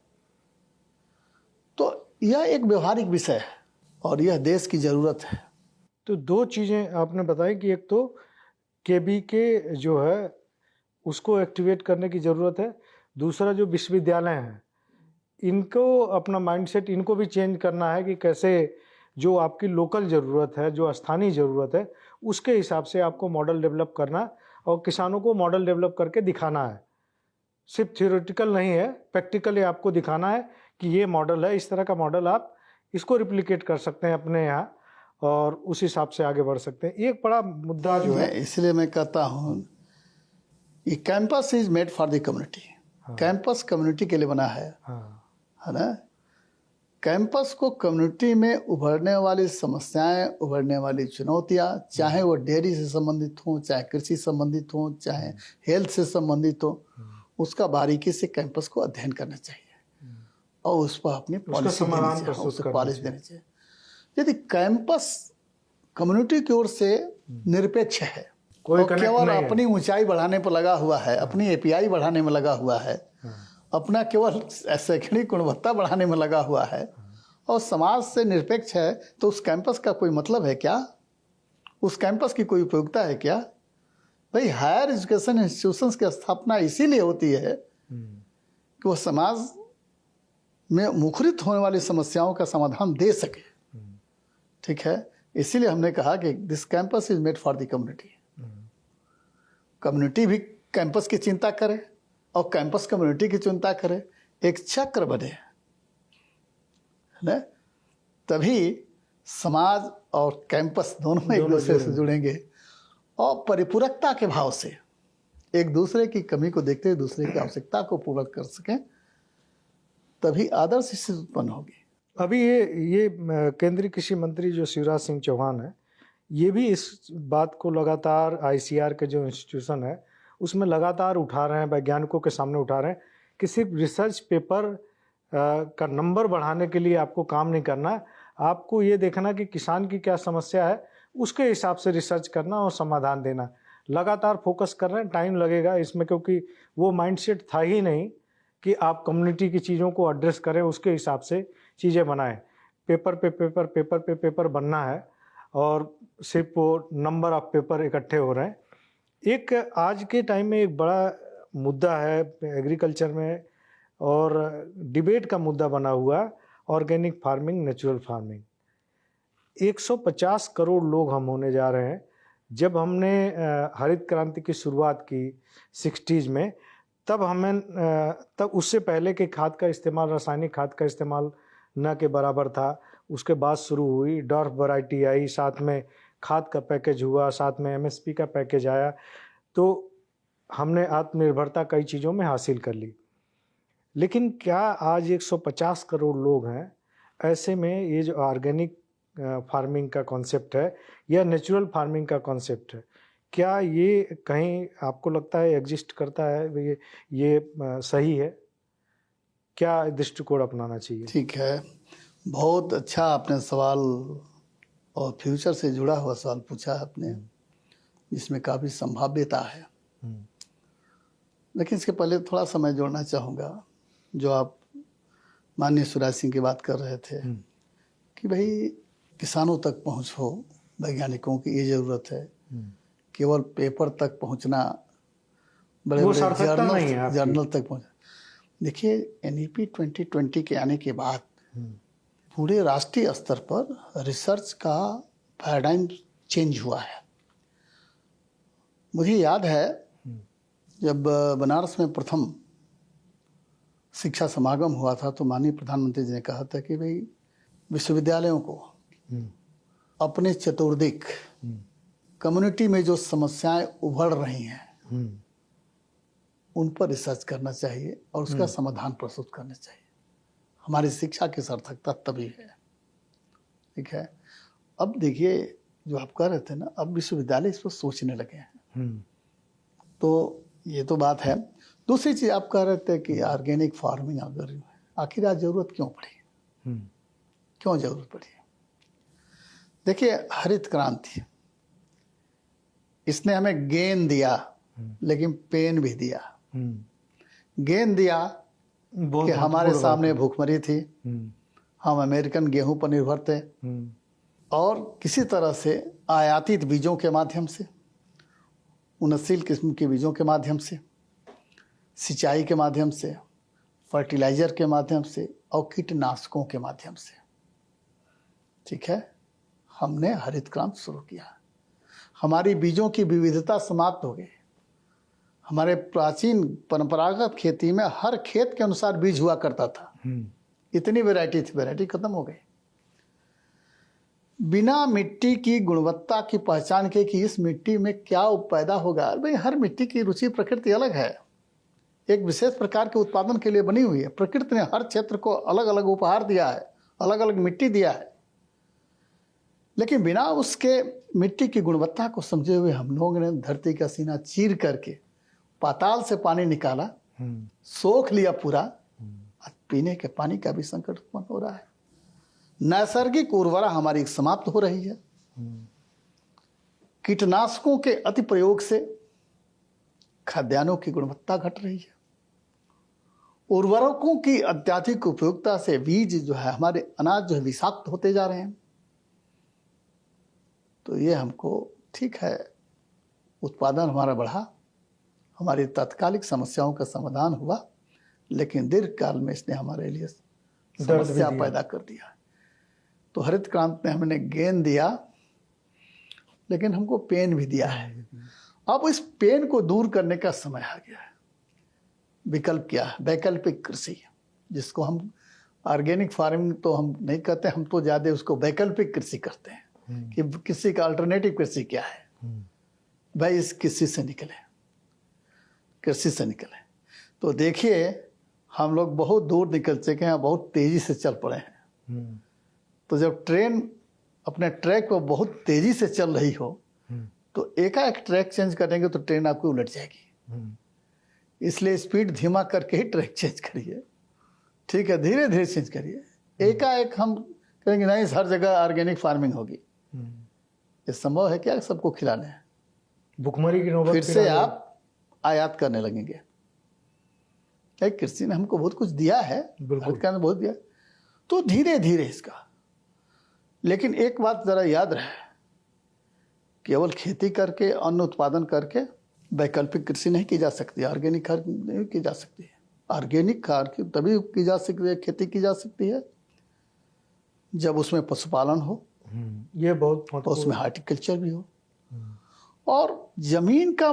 तो यह एक व्यवहारिक विषय है और यह देश की जरूरत है। तो दो चीज़ें आपने बताई कि एक तो केबी के जो है उसको एक्टिवेट करने की ज़रूरत है, दूसरा जो विश्वविद्यालय हैं इनको अपना माइंडसेट इनको भी चेंज करना है कि कैसे जो आपकी लोकल ज़रूरत है, जो स्थानीय ज़रूरत है, उसके हिसाब से आपको मॉडल डेवलप करना और किसानों को मॉडल डेवलप करके दिखाना है। सिर्फ थियोरेटिकल नहीं है, प्रैक्टिकली आपको दिखाना है कि ये मॉडल है, इस तरह का मॉडल आप इसको रिप्लिकेट कर सकते हैं अपने यहाँ और उस हिसाब से आगे बढ़ सकते हैं। एक बड़ा मुद्दा जो है, इसलिए मैं कहता हूँ ये campus is made for the community. Campus community के लिए बना है ना। कैंपस को कम्युनिटी में उभरने वाली समस्याएं, उभरने वाली चुनौतियां, चाहे वो डेयरी से संबंधित हो, चाहे कृषि संबंधित हो, चाहे हेल्थ से संबंधित हो, उसका बारीकी से कैंपस को अध्ययन करना चाहिए और उस पर अपनी पॉलिसी देनी चाहिए। यदि कैंपस कम्युनिटी की ओर से निरपेक्ष है, कोई केवल अपनी ऊंचाई बढ़ाने पर लगा हुआ है, अपनी एपीआई बढ़ाने में लगा हुआ है, अपना केवल शैक्षणिक गुणवत्ता बढ़ाने में लगा हुआ है और समाज से निरपेक्ष है, तो उस कैंपस का कोई मतलब है क्या? उस कैंपस की कोई उपयोगिता है क्या? भाई, हायर एजुकेशन इंस्टीट्यूशंस की स्थापना इसीलिए होती है कि वह समाज में मुखरित होने वाली समस्याओं का समाधान दे सके। ठीक है, इसीलिए हमने कहा कि this campus is made for the community. Community भी कैंपस की चिंता करे और कैंपस कम्युनिटी की चिंता करे, एक चक्र बने, है ना? तभी समाज और कैंपस दोनों एक दूसरे से जुड़ेंगे और परिपूरकता के भाव से एक दूसरे की कमी को देखते हुए दूसरे की आवश्यकता को पूर्ण कर सकें, तभी आदर्श स्थिति उत्पन्न होगी। अभी ये केंद्रीय कृषि मंत्री जो शिवराज सिंह चौहान है, ये भी इस बात को लगातार आईसीआर के जो इंस्टीट्यूशन है उसमें लगातार उठा रहे हैं, वैज्ञानिकों के सामने उठा रहे हैं कि सिर्फ रिसर्च पेपर का नंबर बढ़ाने के लिए आपको काम नहीं करना, आपको ये देखना कि किसान की क्या समस्या है, उसके हिसाब से रिसर्च करना और समाधान देना। लगातार फोकस कर रहे हैं, टाइम लगेगा इसमें क्योंकि वो माइंडसेट था ही नहीं कि आप कम्युनिटी की चीज़ों को एड्रेस करें, उसके हिसाब से चीज़ें बनाएं। पेपर पे पेपर बनना है और सिर्फ वो नंबर ऑफ पेपर इकट्ठे हो रहे हैं। एक आज के टाइम में एक बड़ा मुद्दा है एग्रीकल्चर में और डिबेट का मुद्दा बना हुआ, organic farming, natural farming. 150 crore लोग हम होने जा रहे हैं। जब हमने हरित क्रांति की शुरुआत की 60s में, तब उससे पहले के खाद का इस्तेमाल, रासायनिक खाद का इस्तेमाल न के बराबर था। उसके बाद शुरू हुई, डॉर्फ वैरायटी आई, साथ में खाद का पैकेज हुआ, साथ में एमएसपी का पैकेज आया, तो हमने आत्मनिर्भरता कई चीज़ों में हासिल कर ली। लेकिन क्या आज 150 करोड़ लोग हैं, ऐसे में ये जो ऑर्गेनिक फार्मिंग का कॉन्सेप्ट है या नेचुरल फार्मिंग का कॉन्सेप्ट है, क्या ये कहीं आपको लगता है एग्जिस्ट करता है? ये सही है? क्या दृष्टिकोण अपनाना चाहिए? ठीक है, बहुत अच्छा आपने सवाल और फ्यूचर से जुड़ा हुआ सवाल पूछा आपने, जिसमें काफ़ी संभाव्यता है। लेकिन इसके पहले थोड़ा समय जोड़ना चाहूँगा, जो आप माननीय शिवराज सिंह की बात कर रहे थे कि भाई किसानों तक पहुँच हो, वैज्ञानिकों की ये ज़रूरत है। केवल पेपर तक पहुँचना, बड़े बड़े जर्नल तक पहुँचना। देखिए, एनईपी 2020 के आने के बाद पूरे राष्ट्रीय स्तर पर रिसर्च का पैराडाइम चेंज हुआ है। मुझे याद है जब बनारस में प्रथम शिक्षा समागम हुआ था तो माननीय प्रधानमंत्री जी ने कहा था कि भाई विश्वविद्यालयों को अपने चतुर्दिक कम्युनिटी में जो समस्याएं उभर रही हैं उन पर रिसर्च करना चाहिए और उसका समाधान प्रस्तुत करना चाहिए। हमारी शिक्षा की सार्थकता तभी है। ठीक है, अब देखिए जो आप कह रहे थे ना, अब विश्वविद्यालय इस पर सोचने लगे हैं। तो ये तो बात है। दूसरी चीज आप कह रहे थे कि ऑर्गेनिक फार्मिंग अगर आखिर आज जरूरत क्यों पड़ी, क्यों जरूरत पड़ी? देखिए, हरित क्रांति इसने हमें गेन दिया लेकिन पेन भी दिया। गेन दिया कि हमारे सामने भूखमरी थी, हम अमेरिकन गेहूं पर निर्भर थे और किसी तरह से आयातित बीजों के माध्यम से, उन्नतशील किस्म के बीजों के माध्यम से, सिंचाई के माध्यम से, फर्टिलाइजर के माध्यम से और कीटनाशकों के माध्यम से, ठीक है, हमने हरित क्रांति शुरू किया। हमारी बीजों की विविधता समाप्त हो गई। हमारे प्राचीन परंपरागत खेती में हर खेत के अनुसार बीज हुआ करता था, इतनी वैरायटी थी, वैरायटी खत्म हो गई। बिना मिट्टी की गुणवत्ता की पहचान के कि इस मिट्टी में क्या पैदा होगा। भाई, हर मिट्टी की रुचि प्रकृति अलग है, एक विशेष प्रकार के उत्पादन के लिए बनी हुई है। प्रकृति ने हर क्षेत्र को अलग अलग उपहार दिया है, अलग अलग मिट्टी दिया है, लेकिन बिना उसके मिट्टी की गुणवत्ता को समझे हुए हम लोगों ने धरती का सीना चीर करके पाताल से पानी निकाला, सोख लिया पूरा, पीने के पानी का भी संकट उत्पन्न हो रहा है। नैसर्गिक उर्वरा हमारी समाप्त हो रही है। कीटनाशकों के अति प्रयोग से खाद्यान्नों की गुणवत्ता घट रही है। उर्वरकों की अत्यधिक उपयोगिता से बीज जो है, हमारे अनाज जो है विषाक्त होते जा रहे हैं। तो ये हमको, ठीक है, उत्पादन हमारा बढ़ा, हमारी तात्कालिक समस्याओं का समाधान हुआ, लेकिन दीर्घकाल में इसने हमारे लिए समस्या पैदा कर दिया। तो हरित क्रांति ने हमने गेन दिया लेकिन हमको पेन भी दिया है। अब इस पेन को दूर करने का समय आ गया है। विकल्प क्या है? वैकल्पिक कृषि, जिसको हम ऑर्गेनिक फार्मिंग तो हम नहीं कहते, हम तो ज़्यादा उसको वैकल्पिक कृषि कहते हैं कि कृषि का अल्टरनेटिव कृषि क्या है। भाई, इस कृषि से निकले, कृषि से निकले। तो देखिए, हम लोग बहुत दूर निकल चुके हैं, बहुत तेजी से चल पड़े हैं। तो जब ट्रेन अपने ट्रैक पर बहुत तेजी से चल रही हो तो एकाएक ट्रैक चेंज करेंगे तो ट्रेन आपकी उलट जाएगी। इसलिए स्पीड धीमा करके ही ट्रैक चेंज करिए, ठीक है, धीरे धीरे चेंज करिए। एकाएक हम करेंगे नहीं हर जगह ऑर्गेनिक फार्मिंग होगी, ये संभव है क्या सबको खिलाने हैं? भुखमरी की नौबत फिर से आप आयात करने लगेंगे। कृषि ने हमको बहुत कुछ दिया है, बहुत दिया, तो धीरे धीरे इसका। लेकिन एक बात जरा याद रहे, केवल खेती करके, अन्न उत्पादन करके वैकल्पिक कृषि नहीं की जा सकती, ऑर्गेनिक खाद नहीं की जा सकती है। ऑर्गेनिक खाद की तभी की जा सकती है, खेती की जा सकती है जब उसमें पशुपालन हो, ये बहुत, तो उसमें हॉर्टिकल्चर भी हो और जमीन का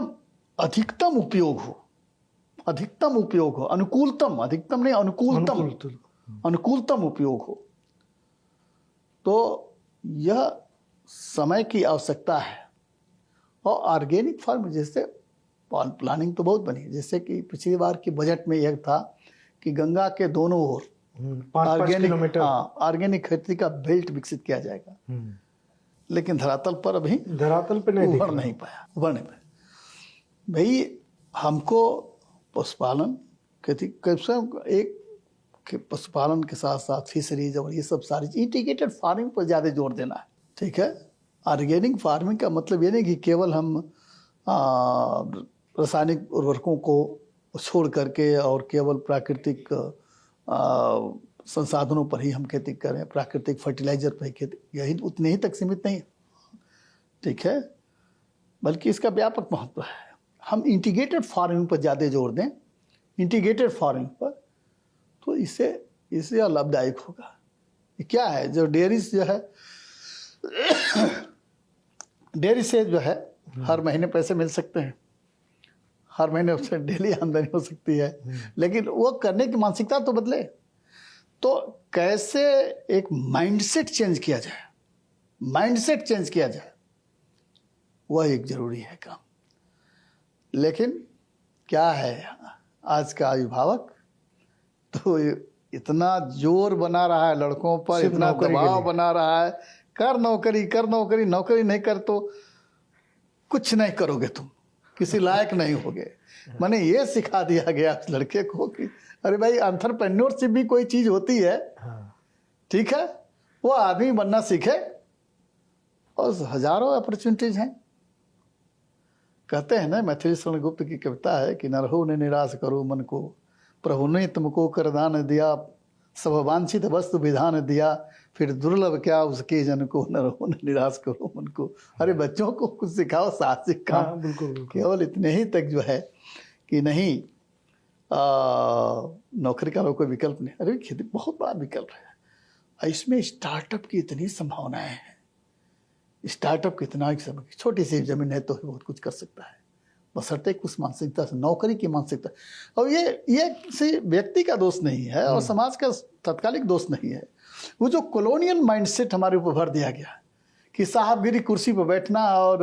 अधिकतम उपयोग हो, अधिकतम उपयोग हो, अनुकूलतम, अधिकतम नहीं, अनुकूलतम उपयोग हो। तो यह समय की आवश्यकता है। और ऑर्गेनिक फार्म जैसे प्लानिंग तो बहुत बनी, जैसे कि पिछली बार की बजट में यह था कि गंगा के दोनों ओर 5 किलोमीटर ऑर्गेनिक खेती का बेल्ट विकसित किया जाएगा। लेकिन धरातल पर अभी नहीं उभर नहीं पाया। भाई, हमको पशुपालन खेती एक पशुपालन के साथ साथ फिशरीज और ये सब सारी इंटीग्रेटेड फार्मिंग पर ज़्यादा जोर देना है, ठीक है। ऑर्गेनिक फार्मिंग का मतलब ये नहीं कि केवल हम रासायनिक उर्वरकों को छोड़ करके और केवल प्राकृतिक संसाधनों पर ही हम खेती करें, प्राकृतिक फर्टिलाइजर पर ही खेती, यही उतने ही तक सीमित नहीं, ठीक है, बल्कि इसका व्यापक महत्व है। हम इंटीग्रेटेड फार्मिंग पर ज़्यादा जोर दें, इंटीग्रेटेड फार्मिंग पर, तो इससे लाभदायक होगा। ये क्या है, जो डेयरी जो है डेयरी से जो है हर महीने पैसे मिल सकते हैं, हर महीने उससे डेली आमदनी हो सकती है, लेकिन वो करने की मानसिकता तो बदले। तो कैसे एक माइंडसेट चेंज किया जाए, माइंडसेट चेंज किया जाए, वह एक जरूरी है काम। लेकिन क्या है, आज का अभिभावक तो इतना जोर बना रहा है लड़कों पर, इतना दबाव बना रहा है, कर नौकरी, कर नौकरी, नौकरी नहीं कर तो कुछ नहीं करोगे तुम। किसी लायक नहीं हो गए। मैंने ये सिखा दिया गया उस लड़के को कि अरे भाई एंटरप्रेन्योरशिप भी कोई चीज होती है, ठीक है, वो आदमी बनना सीखे और हजारों अपॉर्चुनिटीज हैं। कहते हैं ना, मैथिली शरण गुप्त की कविता है कि नरहु ने निराश करो मन को, प्रभु ने तुमको करदान दिया, सब वांछित वस्तु विधान दिया, फिर दुर्लभ क्या उसके जन को, नरहु ने निराश करो मन को। अरे बच्चों को कुछ सिखाओ, साहसिक काम। बिल्कुल। केवल इतने ही तक जो है कि नहीं नौकरी का कोई विकल्प नहीं। अरे खेती बहुत बड़ा विकल्प है, इसमें स्टार्टअप की इतनी संभावनाएं हैं। स्टार्टअप कितना छोटी सी जमीन है तो ही बहुत कुछ कर सकता है, बशर्ते उस मानसिकता से, नौकरी की मानसिकता। और ये किसी व्यक्ति का दोष नहीं है और समाज का तत्कालिक दोष नहीं है। वो जो कॉलोनियल माइंडसेट हमारे ऊपर भर दिया गया कि साहबगिरी कुर्सी पर बैठना और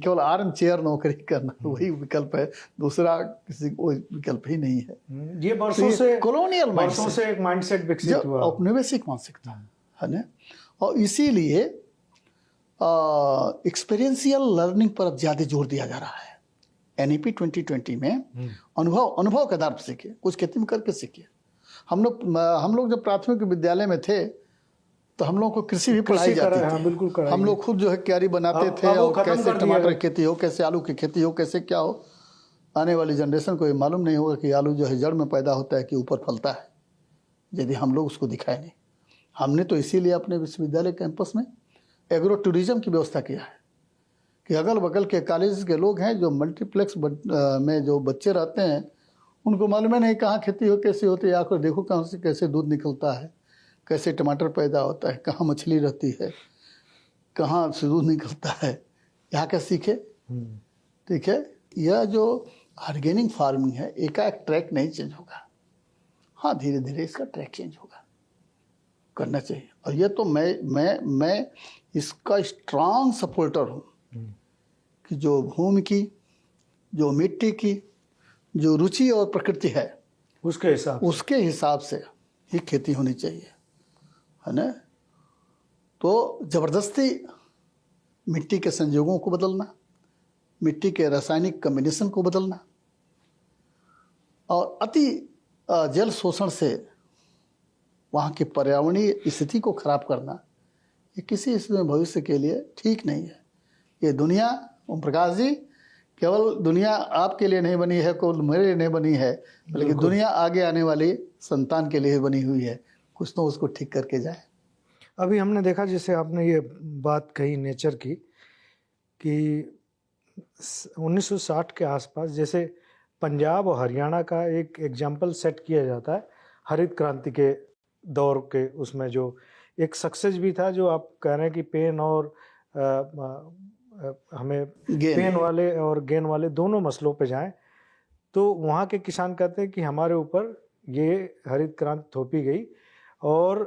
केवल आर्म चेयर नौकरी करना वही विकल्प है, दूसरा किसी कोई विकल्प ही नहीं है। ये वर्षों से कॉलोनियल वर्षों से एक माइंडसेट विकसित हुआ, औपनिवेशिक मानसिकता है ना। और इसीलिए एक्सपीरियंशियल लर्निंग पर अब ज्यादा जोर दिया जा रहा है। एनईपी 2020 में अनुभव के आधार पर सीखिए, कुछ खेती में करके सीखिए। हम लोग जब प्राथमिक विद्यालय में थे तो हम लोग को कृषि भी पढ़ाई जाती थी। बिल्कुल हम लोग खुद जो है क्यारी बनाते थे और कैसे टमाटर की खेती हो, कैसे आलू की खेती हो, कैसे क्या हो। आने वाली जनरेशन को ये मालूम नहीं होगा कि आलू जो है जड़ में पैदा होता है कि ऊपर फलता है, यदि हम लोग उसको दिखाए नहीं। हमने तो इसीलिए अपने विश्वविद्यालय कैंपस में एग्रो टूरिज्म की व्यवस्था किया है कि अगल बगल के कॉलेज के लोग हैं जो मल्टीप्लेक्स में जो बच्चे रहते हैं, उनको मालूम है नहीं कहाँ खेती हो, कैसे होती है। आकर देखो कहाँ से कैसे दूध निकलता है, कैसे टमाटर पैदा होता है, कहाँ मछली रहती है, कहाँ से दूध निकलता है, यहाँ का सीखे। ठीक है, यह जो ऑर्गेनिक फार्मिंग है एकाएक ट्रैक नहीं चेंज होगा। हाँ, धीरे धीरे इसका ट्रैक चेंज होगा, करना चाहिए। और ये तो मैं इसका स्ट्रांग सपोर्टर हूँ कि जो भूमि की, जो मिट्टी की जो रुचि और प्रकृति है उसके हिसाब से ही खेती होनी चाहिए, है ना। तो जबरदस्ती मिट्टी के संयोगों को बदलना, मिट्टी के रासायनिक कॉम्बिनेशन को बदलना और अति जल शोषण से वहाँ की पर्यावरणीय स्थिति को खराब करना, ये किसी इसमें भविष्य के लिए ठीक नहीं है। ये दुनिया, ओम प्रकाश जी, केवल दुनिया आपके लिए नहीं बनी है, केवल मेरे लिए नहीं बनी है, बल्कि दुनिया आगे आने वाली संतान के लिए बनी हुई है। कुछ तो उसको ठीक करके जाए। अभी हमने देखा, जैसे आपने ये बात कही नेचर की, कि 1960 के आसपास जैसे पंजाब और हरियाणा का एक एग्जाम्पल सेट किया जाता है हरित क्रांति के दौर के। उसमें जो एक सक्सेस भी था, जो आप कह रहे हैं कि पेन और हमें पेन वाले और गेन वाले दोनों मसलों पे जाएं, तो वहाँ के किसान कहते हैं कि हमारे ऊपर ये हरित क्रांति थोपी गई और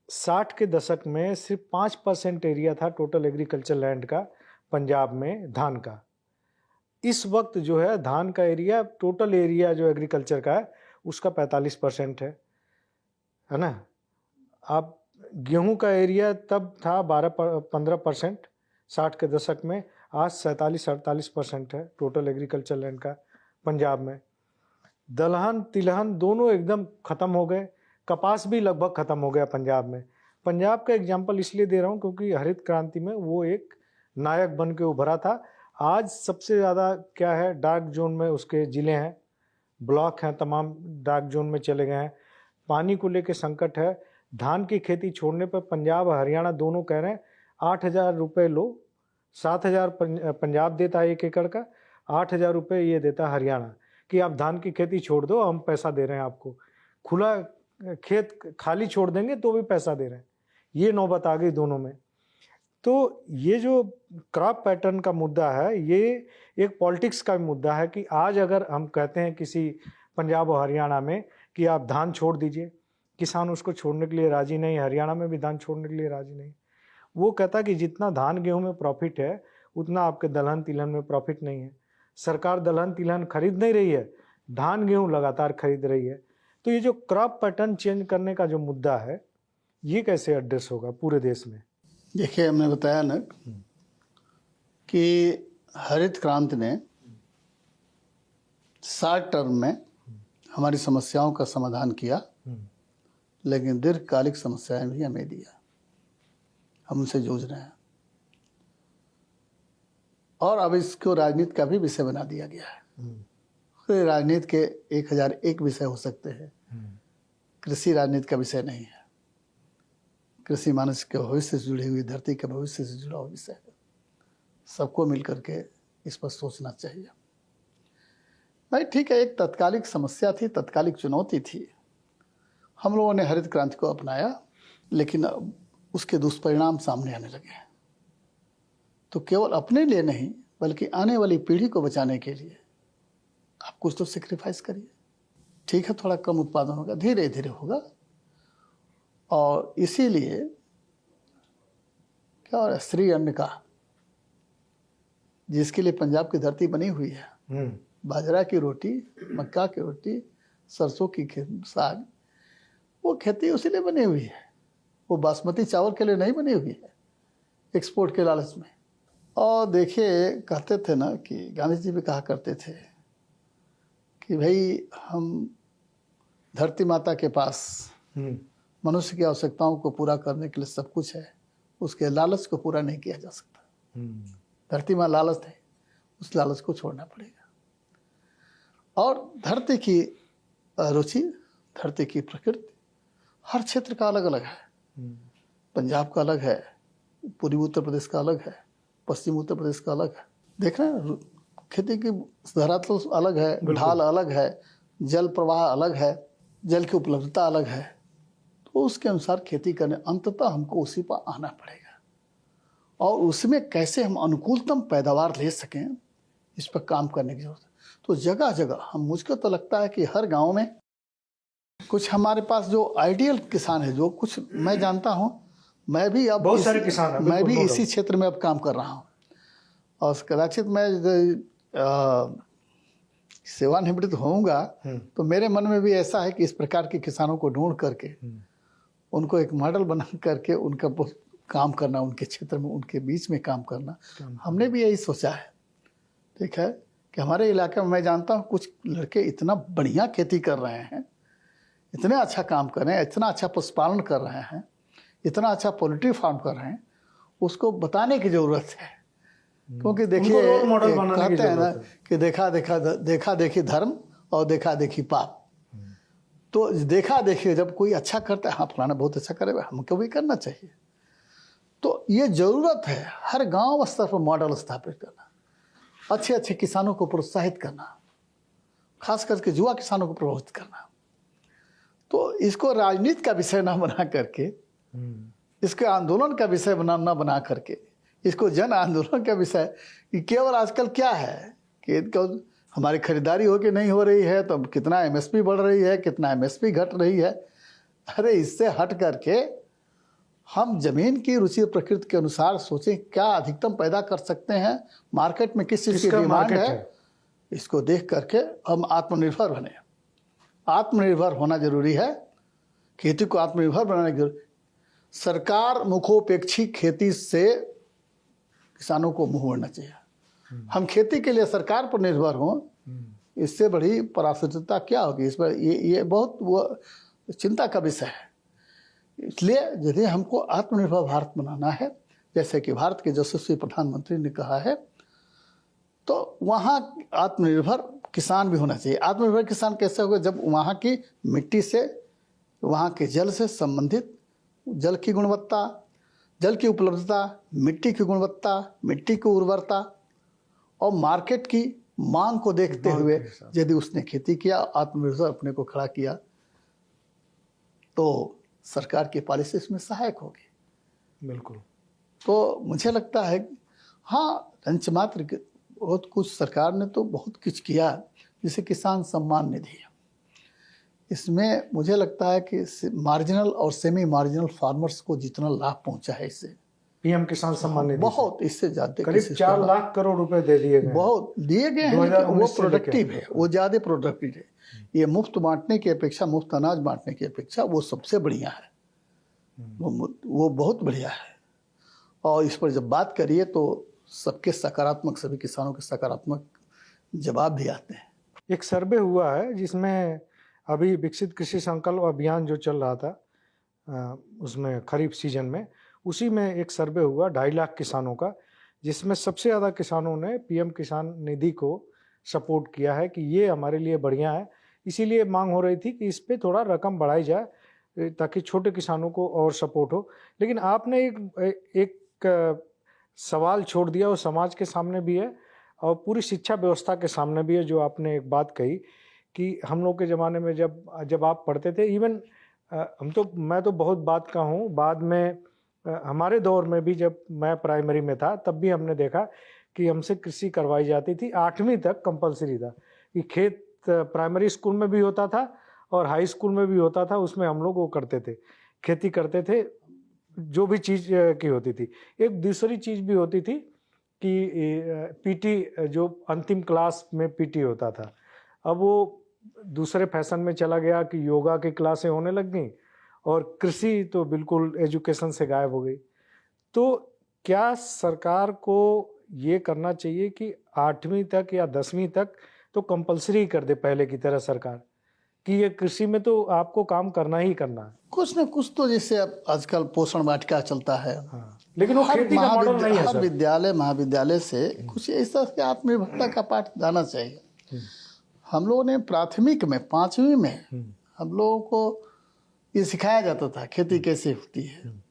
60 के दशक में सिर्फ 5% एरिया था टोटल एग्रीकल्चर लैंड का पंजाब में धान का। इस वक्त जो है धान का एरिया, टोटल एरिया जो एग्रीकल्चर का है उसका 45% है ना। आप गेहूं का एरिया तब था 12-15% 60 के दशक में, आज 47-48% है टोटल एग्रीकल्चर लैंड का पंजाब में। दलहन तिलहन दोनों एकदम ख़त्म हो गए, कपास भी लगभग ख़त्म हो गया पंजाब में। पंजाब का एग्जाम्पल इसलिए दे रहा हूँ क्योंकि हरित क्रांति में वो एक नायक बन के उभरा था। आज सबसे ज़्यादा क्या है, डार्क जोन में उसके ज़िले हैं, ब्लॉक हैं, तमाम डार्क जोन में चले गए हैं। पानी को लेके संकट है। धान की खेती छोड़ने पर पंजाब और हरियाणा दोनों कह रहे हैं 8,000 रुपये लो, 7,000 पंजाब देता है 1 एकड़ का, 8,000 रुपये ये देता है हरियाणा, कि आप धान की खेती छोड़ दो, हम पैसा दे रहे हैं आपको। खुला खेत खाली छोड़ देंगे तो भी पैसा दे रहे हैं। ये नौबत आ गई दोनों में। तो ये जो क्रॉप पैटर्न का मुद्दा है, ये एक पॉलिटिक्स का मुद्दा है कि आज अगर हम कहते हैं किसी पंजाब और हरियाणा में कि आप धान छोड़ दीजिए, किसान उसको छोड़ने के लिए राजी नहीं। हरियाणा में भी धान छोड़ने के लिए राजी नहीं। वो कहता कि जितना धान गेहूं में प्रॉफिट है उतना आपके दलहन तिलहन में प्रॉफिट नहीं है। सरकार दलहन तिलहन खरीद नहीं रही है, धान गेहूं लगातार खरीद रही है। तो ये जो क्रॉप पैटर्न चेंज करने का जो मुद्दा है, ये कैसे एड्रेस होगा पूरे देश में? देखिए, हमने बताया ना कि हरित क्रांति ने शॉर्ट टर्म में हमारी समस्याओं का समाधान किया, लेकिन दीर्घकालिक समस्याएं भी हमें दिया। हम उनसे जूझ रहे हैं और अब इसको राजनीति का भी विषय बना दिया गया है। तो राजनीति के 1001 विषय हो सकते हैं, कृषि राजनीति का विषय नहीं है। कृषि मानव के भविष्य से जुड़ी हुई, धरती के भविष्य से जुड़ा हुआ विषय है। सबको मिलकर के इस पर सोचना चाहिए। भाई ठीक है, एक तत्कालिक समस्या थी, तत्कालिक चुनौती थी। हम लोगों ने हरित क्रांति को अपनाया, लेकिन अब उसके दुष्परिणाम सामने आने लगे हैं। तो केवल अपने लिए नहीं, बल्कि आने वाली पीढ़ी को बचाने के लिए आप कुछ तो सेक्रीफाइस करिए। ठीक है, थोड़ा कम उत्पादन होगा, धीरे धीरे होगा। और इसीलिए क्या हो रहा है, श्री अन्न का, जिसके लिए पंजाब की धरती बनी हुई है, बाजरा की रोटी, मक्का की रोटी, सरसों की साग, वो खेती उसी लिए बनी हुई है। वो बासमती चावल के लिए नहीं बनी हुई है, एक्सपोर्ट के लालच में। और देखिए, कहते थे ना कि गांधी जी भी कहा करते थे कि भाई हम धरती माता के पास मनुष्य की आवश्यकताओं को पूरा करने के लिए सब कुछ है, उसके लालच को पूरा नहीं किया जा सकता। धरती माँ लालच है, उस लालच को छोड़ना पड़ेगा। और धरती की रुचि, धरती की प्रकृति हर क्षेत्र का अलग अलग है। पंजाब का अलग है, पूर्वी उत्तर प्रदेश का अलग है, पश्चिम उत्तर प्रदेश का अलग है। देख रहे हैं, खेती की धरातल अलग है, ढाल अलग है, जल प्रवाह अलग है, जल की उपलब्धता अलग है। तो उसके अनुसार खेती करने, अंततः हमको उसी पर आना पड़ेगा। और उसमें कैसे हम अनुकूलतम पैदावार ले सकें, इस पर काम करने की जरूरत है। तो जगह जगह मुझको तो लगता है कि हर गांव में कुछ हमारे पास जो आइडियल किसान है, जो कुछ मैं जानता हूं, मैं भी अब बहुत सारे किसान हैं, मैं भी इसी क्षेत्र में अब काम कर रहा हूं। और कदाचित मैं सेवानिवृत्त होऊंगा तो मेरे मन में भी ऐसा है कि इस प्रकार के किसानों को ढूंढ करके उनको एक मॉडल बना करके उनका काम करना, उनके क्षेत्र में, उनके बीच में काम करना। हमने भी यही सोचा है। ठीक है कि हमारे इलाके में मैं जानता हूँ कुछ लड़के इतना बढ़िया खेती कर रहे हैं, इतने अच्छा काम कर रहे हैं, इतना अच्छा पशुपालन कर रहे हैं, इतना अच्छा पोल्ट्री फार्म कर रहे हैं। उसको बताने की जरूरत है। क्योंकि देखिए, कहते हैं ना कि देखा देखी धर्म और देखा देखी पाप। तो देखा देखिए, जब कोई अच्छा करता है, हाँ फलाना बहुत अच्छा करेगा, हमको भी करना चाहिए। तो ये जरूरत है हर गांव स्तर पर मॉडल स्थापित करना, अच्छे अच्छे किसानों को प्रोत्साहित करना, खास करके युवा किसानों को प्रभावित करना। तो इसको राजनीति का विषय ना बना करके, इसके आंदोलन का विषय ना बना करके, इसको जन आंदोलन का विषय, कि केवल आजकल क्या है कि हमारी खरीदारी हो कि नहीं हो रही है, तो कितना एमएसपी बढ़ रही है, कितना एमएसपी घट रही है। अरे इससे हट करके हम जमीन की रुचि प्रकृति के अनुसार सोचें, क्या अधिकतम पैदा कर सकते हैं, मार्केट में किस चीज़ की डिमांड है, इसको देख करके हम आत्मनिर्भर बने। आत्मनिर्भर होना जरूरी है, खेती को आत्मनिर्भर बनाने की जरूरत। सरकार मुखोपेक्षी खेती से किसानों को मुंह मोड़ना चाहिए। हम खेती के लिए सरकार पर निर्भर हों, इससे बड़ी पराश्रितता क्या होगी। इस पर ये बहुत वो चिंता का विषय है। इसलिए यदि हमको आत्मनिर्भर भारत बनाना है, जैसे कि भारत के यशस्वी प्रधानमंत्री ने कहा है, तो वहाँ आत्मनिर्भर किसान भी होना चाहिए। आत्मनिर्भर किसान कैसे होगा, जब वहाँ की मिट्टी से, वहाँ के जल से संबंधित, जल की गुणवत्ता, जल की उपलब्धता, मिट्टी की गुणवत्ता, मिट्टी की उर्वरता और मार्केट की मांग को देखते हुए यदि उसने खेती किया, आत्मनिर्भर अपने को खड़ा किया, तो सरकार की पॉलिसी इसमें सहायक होगी। बिल्कुल। तो मुझे लगता है हाँ, पंचमात्र बहुत कुछ सरकार ने तो बहुत कुछ किया, जैसे किसान सम्मान निधि। इसमें मुझे लगता है कि मार्जिनल और सेमी मार्जिनल फार्मर्स को जितना लाभ पहुंचा है इससे, पीएम किसान सम्मान निधि बहुत, इससे ज्यादा करीब 4 लाख करोड़ रुपए दे दिए गए, बहुत दिए गए हैं। लेकिन वो प्रोडक्टिव है, वो ज्यादा प्रोडक्टिव है। ये मुफ्त बांटने की अपेक्षा, मुफ्त अनाज बांटने की अपेक्षा वो सबसे बढ़िया है, वो बहुत बढ़िया है। और इस पर जब बात करिए तो सबके सकारात्मक, सभी किसानों के सकारात्मक जवाब भी आते हैं। एक सर्वे हुआ है जिसमें अभी विकसित कृषि संकल्प अभियान जो चल रहा था उसमें खरीफ सीजन में, उसी में एक सर्वे हुआ 2.5 लाख किसानों का, जिसमें सबसे ज़्यादा किसानों ने पीएम किसान निधि को सपोर्ट किया है कि ये हमारे लिए बढ़िया है। इसीलिए मांग हो रही थी कि इस पे थोड़ा रकम बढ़ाई जाए ताकि छोटे किसानों को और सपोर्ट हो। लेकिन आपने एक सवाल छोड़ दिया, वो समाज के सामने भी है और पूरी शिक्षा व्यवस्था के सामने भी है। जो आपने एक बात कही कि हम लोग के ज़माने में जब आप पढ़ते थे, इवन मैं तो बहुत बात का हूँ, बाद में हमारे दौर में भी जब मैं प्राइमरी में था तब भी हमने देखा कि हमसे कृषि करवाई जाती थी। 8वीं तक कंपलसरी था कि खेत प्राइमरी स्कूल में भी होता था और हाई स्कूल में भी होता था, उसमें हम लोग वो करते थे, खेती करते थे, जो भी चीज़ की होती थी। एक दूसरी चीज़ भी होती थी कि पीटी, जो अंतिम क्लास में पीटी होता था, अब वो दूसरे फैशन में चला गया कि योगा की क्लासें होने लग गई और कृषि तो बिल्कुल एजुकेशन से गायब हो गई। तो क्या सरकार को ये करना चाहिए कि 8वीं तक या 10वीं तक तो कंपलसरी कर दे पहले की तरह सरकार, कि ये कृषि में तो आपको काम करना ही करना है? कुछ न कुछ तो, जैसे अब आजकल पोषण वाटिका चलता है। हाँ, लेकिन वो खेती का मॉडल नहीं है हर सर। विद्यालय महाविद्यालय से कुछ ऐसा कि आत्मनिर्भरता का पाठ जाना चाहिए। हम लोगों ने प्राथमिक में 5वीं में हम लोगों को ये सिखाया जाता था खेती कैसे होती है,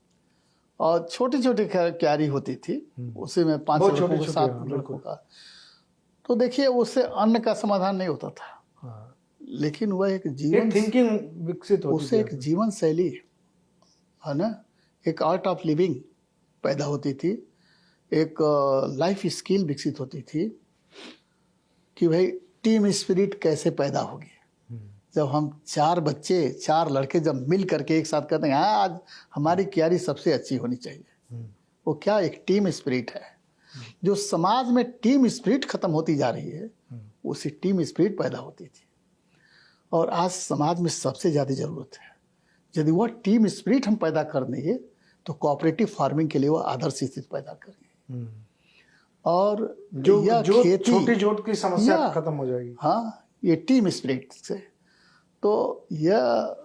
और छोटी छोटी क्यारी होती थी, उसी में 5 लड़कों को 7 लड़कों का। तो देखिए, उससे अन्न का समाधान नहीं होता था, लेकिन वह एक जीवन थिंकिंग विकसित होती उससे एक जीवन शैली है ना, एक आर्ट ऑफ लिविंग पैदा होती थी, एक लाइफ स्किल विकसित होती थी कि भाई टीम स्पिरिट कैसे पैदा होगी। जब हम 4 बच्चे 4 लड़के जब मिल करके एक साथ कहते हैं हाँ आज हमारी क्यारी सबसे अच्छी होनी चाहिए, वो क्या एक टीम स्पिरिट है। जो समाज में टीम स्पिरिट खत्म होती जा रही है, उसी टीम स्पिरिट पैदा होती थी, और आज समाज में सबसे ज़्यादा ज़रूरत है। यदि वह टीम स्पिरिट हम पैदा कर देंगे तो कोऑपरेटिव फार्मिंग के लिए वह आदर्श स्थिति पैदा करेंगे, और जो छोटी जोत की समस्या खत्म हो जाएगी। हाँ, ये टीम स्पिरिट से, तो यह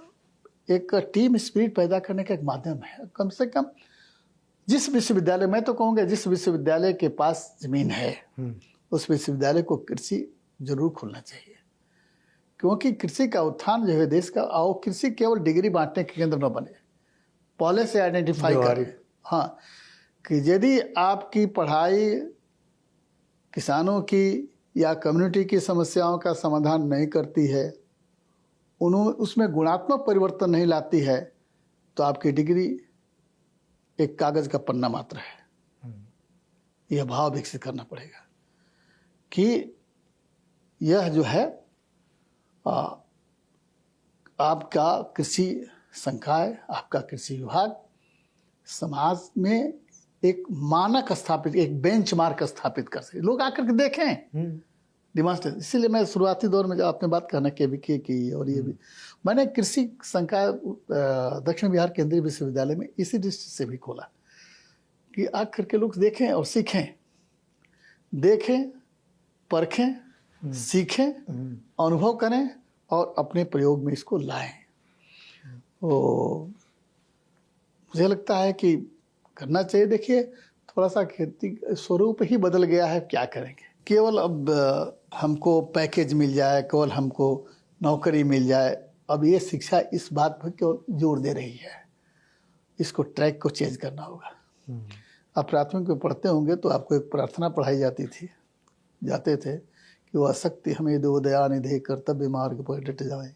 एक टीम स्पिरिट पैदा करने का एक माध्यम है। कम से कम जिस विश्वविद्यालय, मैं तो कहूँगा जिस विश्वविद्यालय के पास जमीन है उस विश्वविद्यालय को कृषि जरूर खोलना चाहिए, क्योंकि कृषि का उत्थान जो है देश का, और कृषि केवल डिग्री बांटने के केंद्र न बने, पहले से आइडेंटिफाई करें। हाँ, कि यदि आपकी पढ़ाई किसानों की या कम्युनिटी की समस्याओं का समाधान नहीं करती है, उसमें गुणात्मक परिवर्तन नहीं लाती है, तो आपकी डिग्री एक कागज का पन्ना मात्र है। यह भाव विकसित करना पड़ेगा कि यह जो है आपका कृषि संकाय, आपका कृषि विभाग समाज में एक मानक स्थापित, एक बेंचमार्क स्थापित कर सके, लोग आकर के देखें, डिमांस्ट्रेट। इसीलिए मैं शुरुआती दौर में जब आपने बात करना केवीके की और ये भी, मैंने कृषि संकाय दक्षिण बिहार केंद्रीय विश्वविद्यालय में इसी दृष्टि से भी खोला कि आकर के लोग देखें और सीखें, देखें, परखें, सीखें, अनुभव करें और अपने प्रयोग में इसको लाएं। तो मुझे लगता है कि करना चाहिए। देखिए, थोड़ा सा खेती स्वरूप ही बदल गया है, क्या करेंगे। केवल अब हमको पैकेज मिल जाए, केवल हमको नौकरी मिल जाए, अब ये शिक्षा इस बात पर केवल जोर दे रही है। इसको ट्रैक को चेंज करना होगा। आप प्राथमिक में पढ़ते होंगे तो आपको एक प्रार्थना पढ़ाई जाते थे कि वह शक्ति हमें दो, दया निधि, कर्तव्य मार्ग पर डट जाए,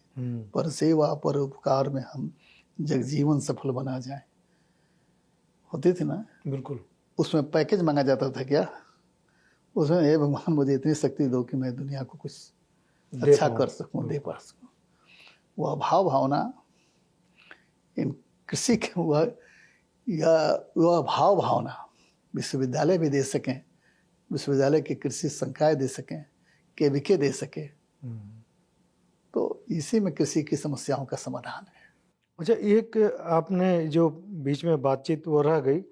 पर सेवा पर उपकार में हम जगजीवन सफल बना जाए। होती थी ना, बिल्कुल। उसमें पैकेज मांगा जाता था क्या? उसमें हे भगवान मुझे इतनी शक्ति दो कि मैं दुनिया को कुछ अच्छा कर सकूं, दे पा सकूं। वह भाव भावना इन कृषि के वह भाव भावना विश्वविद्यालय भी दे सकें, विश्वविद्यालय के कृषि संकाय दे सकें, केवीके दे सके, तो इसी में कृषि की समस्याओं का समाधान है। अच्छा, एक आपने जो बीच में बातचीत वो रह गई,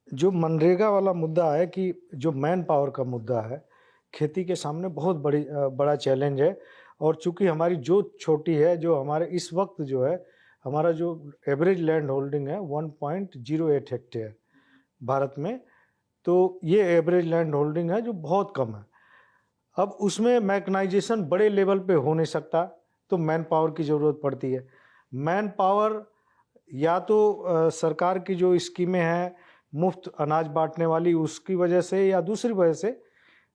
जो मनरेगा वाला मुद्दा है कि जो मैन पावर का मुद्दा है खेती के सामने बहुत बड़ा चैलेंज है। और चूंकि हमारी जोत छोटी है, जो हमारे इस वक्त जो है हमारा जो एवरेज लैंड होल्डिंग है 1.08 हेक्टेयर भारत में, तो ये एवरेज लैंड होल्डिंग है जो बहुत कम है। अब उसमें मैकनाइजेशन बड़े लेवल पे हो नहीं सकता, तो मैन पावर की ज़रूरत पड़ती है। मैन पावर या तो सरकार की जो स्कीमें हैं मुफ्त अनाज बांटने वाली, उसकी वजह से, या दूसरी वजह से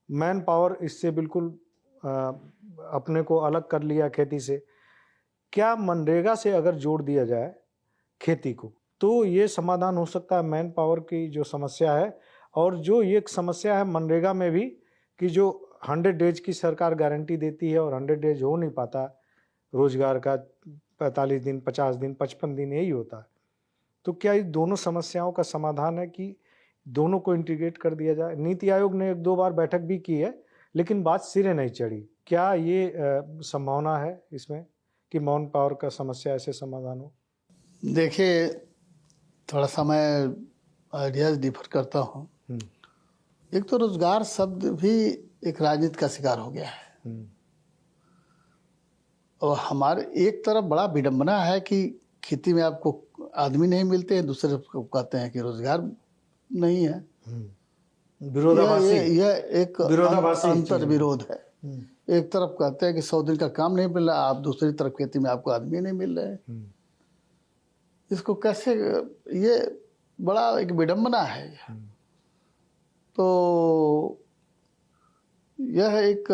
मैन पावर इससे बिल्कुल अपने को अलग कर लिया खेती से। क्या मनरेगा से अगर जोड़ दिया जाए खेती को, तो ये समाधान हो सकता है मैन पावर की जो समस्या है। और जो ये समस्या है मनरेगा में भी, कि जो 100 डेज की सरकार गारंटी देती है और 100 डेज हो नहीं पाता रोजगार का, 45 दिन, 50 दिन, 55 दिन यही होता है। तो क्या इस दोनों समस्याओं का समाधान है कि दोनों को इंटीग्रेट कर दिया जाए? नीति आयोग ने 1-2 बार बैठक भी की है, लेकिन बात सिरे नहीं चढ़ी। क्या ये संभावना है इसमें कि मैन पावर का समस्या ऐसे समाधान हो? देखिए, थोड़ा सा मैं आइडियाज डिफर करता हूँ। एक तो रोजगार शब्द भी एक राजनीति का शिकार हो गया है। और हमारे एक तरफ बड़ा विडंबना है कि खेती में आपको आदमी नहीं मिलते हैं, दूसरे को कहते हैं कि रोजगार नहीं है। विरोधाभासी, यह एक अंतर विरोध है। एक तरफ कहते हैं कि 100 दिन का काम नहीं मिल रहा, आप दूसरी तरफ खेती में आपको आदमी नहीं मिल रहे हैं। इसको कैसे, ये बड़ा एक विडंबना है। तो यह एक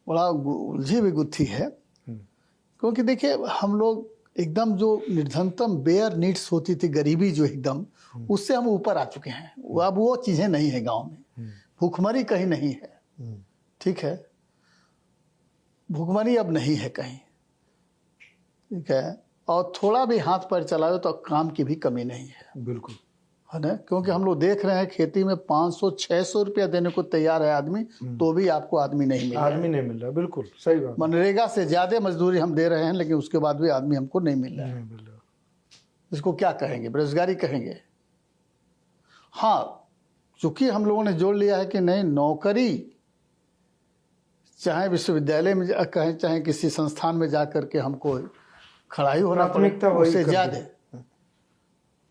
बड़ा उलझी हुई गुत्थी है। क्योंकि देखिए, हम लोग एकदम जो निर्धनतम बेयर नीड्स होती थी, गरीबी जो एकदम, उससे हम ऊपर आ चुके हैं। अब वो चीजें नहीं है गांव में। भूखमरी कहीं नहीं है। ठीक है, भूखमरी अब नहीं है कहीं। ठीक है, और थोड़ा भी हाथ पैर चलाओ तो काम की भी कमी नहीं है। बिल्कुल है ना, क्योंकि हम लोग देख रहे हैं खेती में 500-600 रुपया देने को तैयार है आदमी, तो भी आपको आदमी नहीं मिल रहा। आदमी नहीं मिल रहा, बिल्कुल सही बात। मनरेगा से ज्यादा मजदूरी हम दे रहे हैं, लेकिन उसके बाद भी आदमी हमको नहीं मिल रहा है। इसको क्या कहेंगे? बेरोजगारी कहेंगे। हाँ, चूंकि हम लोगों ने जोड़ लिया है कि नहीं, नौकरी चाहे विश्वविद्यालय में कहें, चाहे किसी संस्थान में जा करके हमको खड़ाई होना पड़े, उससे ज्यादा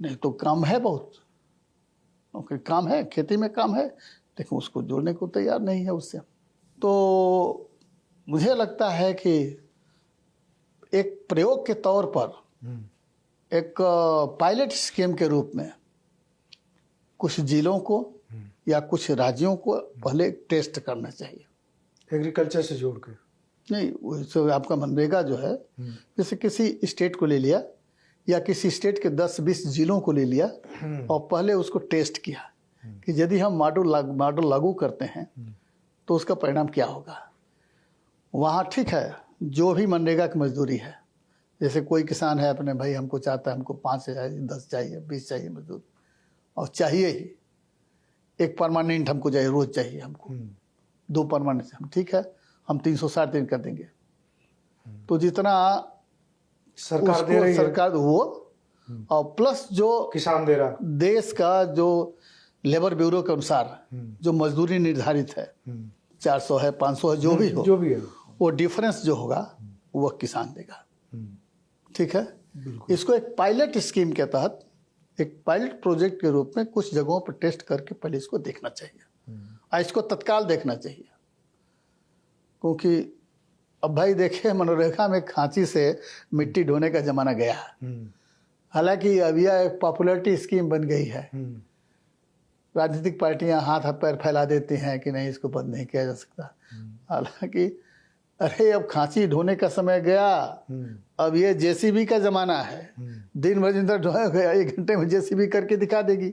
नहीं तो काम है बहुत। ओके, काम है, खेती में काम है, लेकिन उसको जोड़ने को तैयार नहीं है उससे। तो मुझे लगता है कि एक प्रयोग के तौर पर, एक पायलट स्कीम के रूप में कुछ जिलों को या कुछ राज्यों को पहले टेस्ट करना चाहिए, एग्रीकल्चर से जोड़ के। नहीं, वो आपका मनरेगा जो है, जैसे किसी स्टेट को ले लिया या किसी स्टेट के 10-20 जिलों को ले लिया और पहले उसको टेस्ट किया कि यदि हम मॉडल लागू करते हैं तो उसका परिणाम क्या होगा। वहाँ ठीक है, जो भी मनरेगा की मजदूरी है, जैसे कोई किसान है अपने भाई, हमको चाहता है, हमको 5 चाहिए, 10 चाहिए, 20 चाहिए मजदूर, और चाहिए ही एक परमानेंट हमको चाहिए, रोज चाहिए हमको 2 परमानेंट। हम ठीक है, हम 360 दिन कर देंगे। तो जितना सरकार दे रही है, सरकार वो, और प्लस जो किसान दे रहा, देश का जो लेबर ब्यूरो के अनुसार जो मजदूरी निर्धारित है, 400 है, 500 है, जो भी है, वो डिफरेंस जो होगा वो किसान देगा। ठीक है, इसको एक पायलट स्कीम के तहत, एक पायलट प्रोजेक्ट के रूप में कुछ जगहों पर टेस्ट करके पहले इसको देखना चाहिए, और इसको तत्काल देखना चाहिए। क्योंकि अब भाई देखिए, मनरेगा में खांची से मिट्टी ढोने का जमाना गया। हालांकि अब यह एक पॉपुलरिटी स्कीम बन गई है। राजनीतिक पार्टियां हाथ पैर फैला देती हैं कि नहीं, इसको बंद नहीं किया जा सकता। हालांकि अरे, अब खांची ढोने का समय गया, अब ये जेसीबी का जमाना है। दिन भर जिंदा ढोया गया, 1 घंटे में जेसीबी करके दिखा देगी।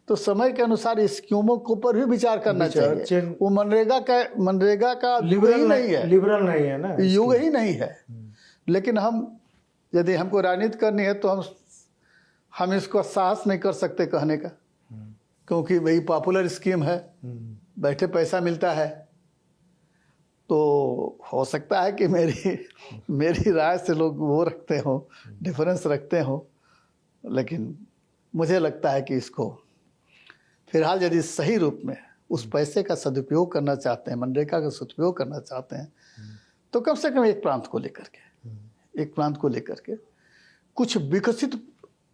तो समय के अनुसार स्कीमों के ऊपर भी विचार करना चाहिए। वो मनरेगा का लिबरल नहीं है, लिबरल नहीं है ना, युग ही नहीं है। लेकिन हम, यदि हमको राजनीति करनी है तो हम इसको साहस नहीं कर सकते कहने का, क्योंकि वही पॉपुलर स्कीम है, बैठे पैसा मिलता है। तो हो सकता है कि मेरी राय से लोग वो रखते हो, डिफरेंस रखते हो, लेकिन मुझे लगता है कि इसको फिलहाल यदि सही रूप में उस पैसे का सदुपयोग करना चाहते हैं, मनरेगा का सदुपयोग करना चाहते हैं, तो कम से कम एक प्रांत को लेकर के कुछ विकसित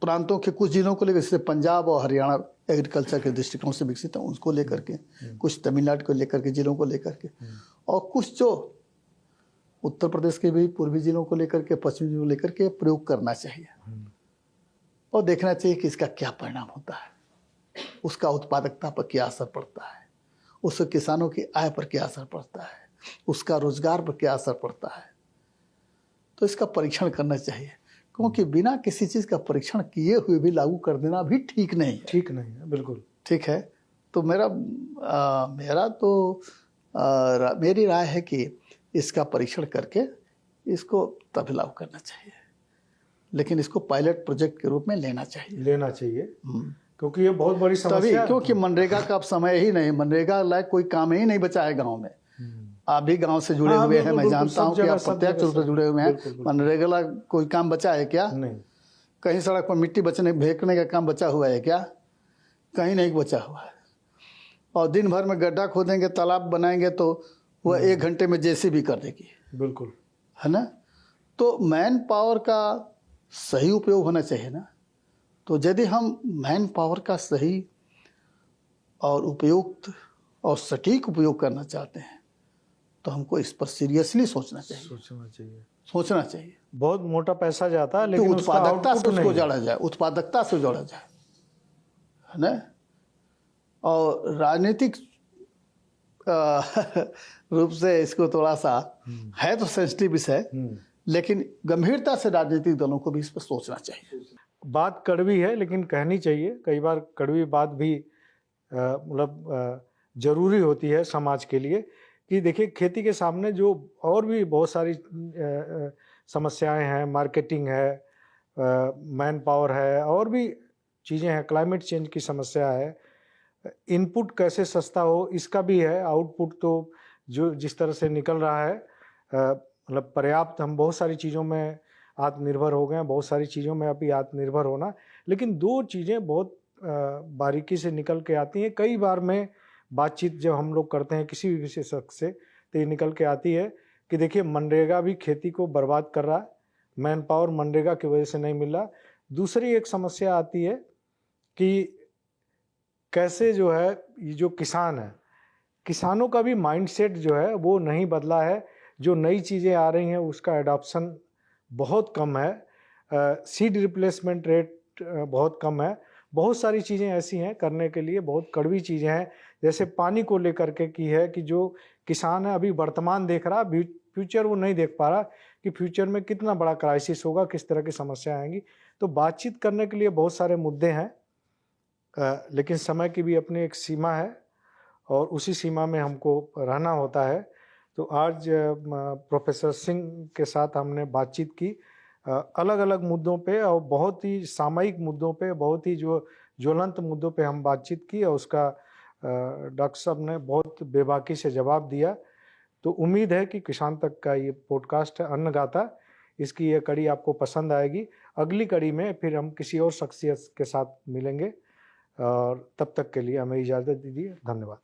प्रांतों के कुछ जिलों को लेकर, जैसे पंजाब और हरियाणा एग्रीकल्चर के दृष्टिकोण से विकसित है, उसको लेकर के, कुछ तमिलनाडु को लेकर के, जिलों को लेकर के, और कुछ जो उत्तर प्रदेश के भी पूर्वी जिलों को लेकर के, पश्चिमी जिलों को लेकर के प्रयोग करना चाहिए और देखना चाहिए कि इसका क्या परिणाम होता है, उसका उत्पादकता पर क्या असर पड़ता है, उससे किसानों की आय पर क्या असर पड़ता है, उसका रोजगार पर क्या असर पड़ता है। तो इसका परीक्षण करना चाहिए, क्योंकि बिना किसी चीज़ का परीक्षण किए हुए भी लागू कर देना भी ठीक नहीं है। ठीक नहीं है, बिल्कुल ठीक है। तो मेरी राय है कि इसका परीक्षण करके इसको तभी लागू करना चाहिए, लेकिन इसको पायलट प्रोजेक्ट के रूप में लेना चाहिए। क्योंकि ये बहुत बड़ी समस्या है। क्योंकि मनरेगा का अब समय ही नहीं, मनरेगा लायक कोई काम ही नहीं बचा है गाँव में। आप भी गांव से जुड़े हुए हैं, मैं जानता हूं कि आप प्रत्यक्ष रूप से जुड़े हुए हैं। मनरेगा कोई काम बचा है क्या? नहीं। कहीं सड़क पर मिट्टी फेंकने का काम बचा हुआ है क्या? कहीं नहीं बचा हुआ है। और दिन भर में गड्ढा खोदेंगे, तालाब बनाएंगे तो वह 1 घंटे में जेसीबी कर देगी। बिल्कुल, है ना। तो मैन पावर का सही उपयोग होना चाहिए ना। तो यदि हम मैन पावर का सही और उपयुक्त और सटीक उपयोग करना चाहते हैं तो हमको इस पर सीरियसली सोचना चाहिए। बहुत मोटा पैसा जाता है, लेकिन उत्पादकता से उसको जोड़ा जाए, है ना। और राजनीतिक रूप से इसको थोड़ा सा है तो सेंसिटिव विषय, लेकिन गंभीरता से राजनीतिक दलों को भी इस पर सोचना चाहिए। बात कड़वी है, लेकिन कहनी चाहिए। कई बार कड़वी बात भी मतलब जरूरी होती है समाज के लिए। कि देखिए, खेती के सामने जो और भी बहुत सारी समस्याएं हैं, मार्केटिंग है, मैन पावर है, और भी चीज़ें हैं, क्लाइमेट चेंज की समस्या है, इनपुट कैसे सस्ता हो इसका भी है, आउटपुट तो जो जिस तरह से निकल रहा है मतलब पर्याप्त, हम बहुत सारी चीज़ों में आत्मनिर्भर हो गए हैं, बहुत सारी चीज़ों में अभी आत्मनिर्भर होना। लेकिन 2 चीज़ें बहुत बारीकी से निकल के आती हैं। कई बार में बातचीत जब हम लोग करते हैं किसी भी विशेषज्ञ से, तो ये निकल के आती है कि देखिए, मनरेगा भी खेती को बर्बाद कर रहा है, मैन पावर मनरेगा की वजह से नहीं मिल रहा। दूसरी एक समस्या आती है कि कैसे जो है ये जो किसान है, किसानों का भी माइंडसेट जो है वो नहीं बदला है। जो नई चीज़ें आ रही हैं उसका एडॉप्शन बहुत कम है, सीड रिप्लेसमेंट रेट बहुत कम है। बहुत सारी चीज़ें ऐसी हैं करने के लिए, बहुत कड़वी चीज़ें हैं। जैसे पानी को लेकर के की है कि जो किसान है अभी वर्तमान देख रहा, फ्यूचर वो नहीं देख पा रहा कि फ्यूचर में कितना बड़ा क्राइसिस होगा, किस तरह की समस्या आएंगी। तो बातचीत करने के लिए बहुत सारे मुद्दे हैं, लेकिन समय की भी अपनी एक सीमा है और उसी सीमा में हमको रहना होता है। तो आज प्रोफेसर सिंह के साथ हमने बातचीत की अलग अलग मुद्दों पे, और बहुत ही सामयिक मुद्दों पे, बहुत ही जो ज्वलंत मुद्दों पे हम बातचीत की, और उसका डॉक्टर साहब ने बहुत बेबाकी से जवाब दिया। तो उम्मीद है कि किसान तक का ये पॉडकास्ट है अन्नगाथा, इसकी ये कड़ी आपको पसंद आएगी। अगली कड़ी में फिर हम किसी और शख्सियत के साथ मिलेंगे, और तब तक के लिए हमें इजाज़त दीजिए। धन्यवाद।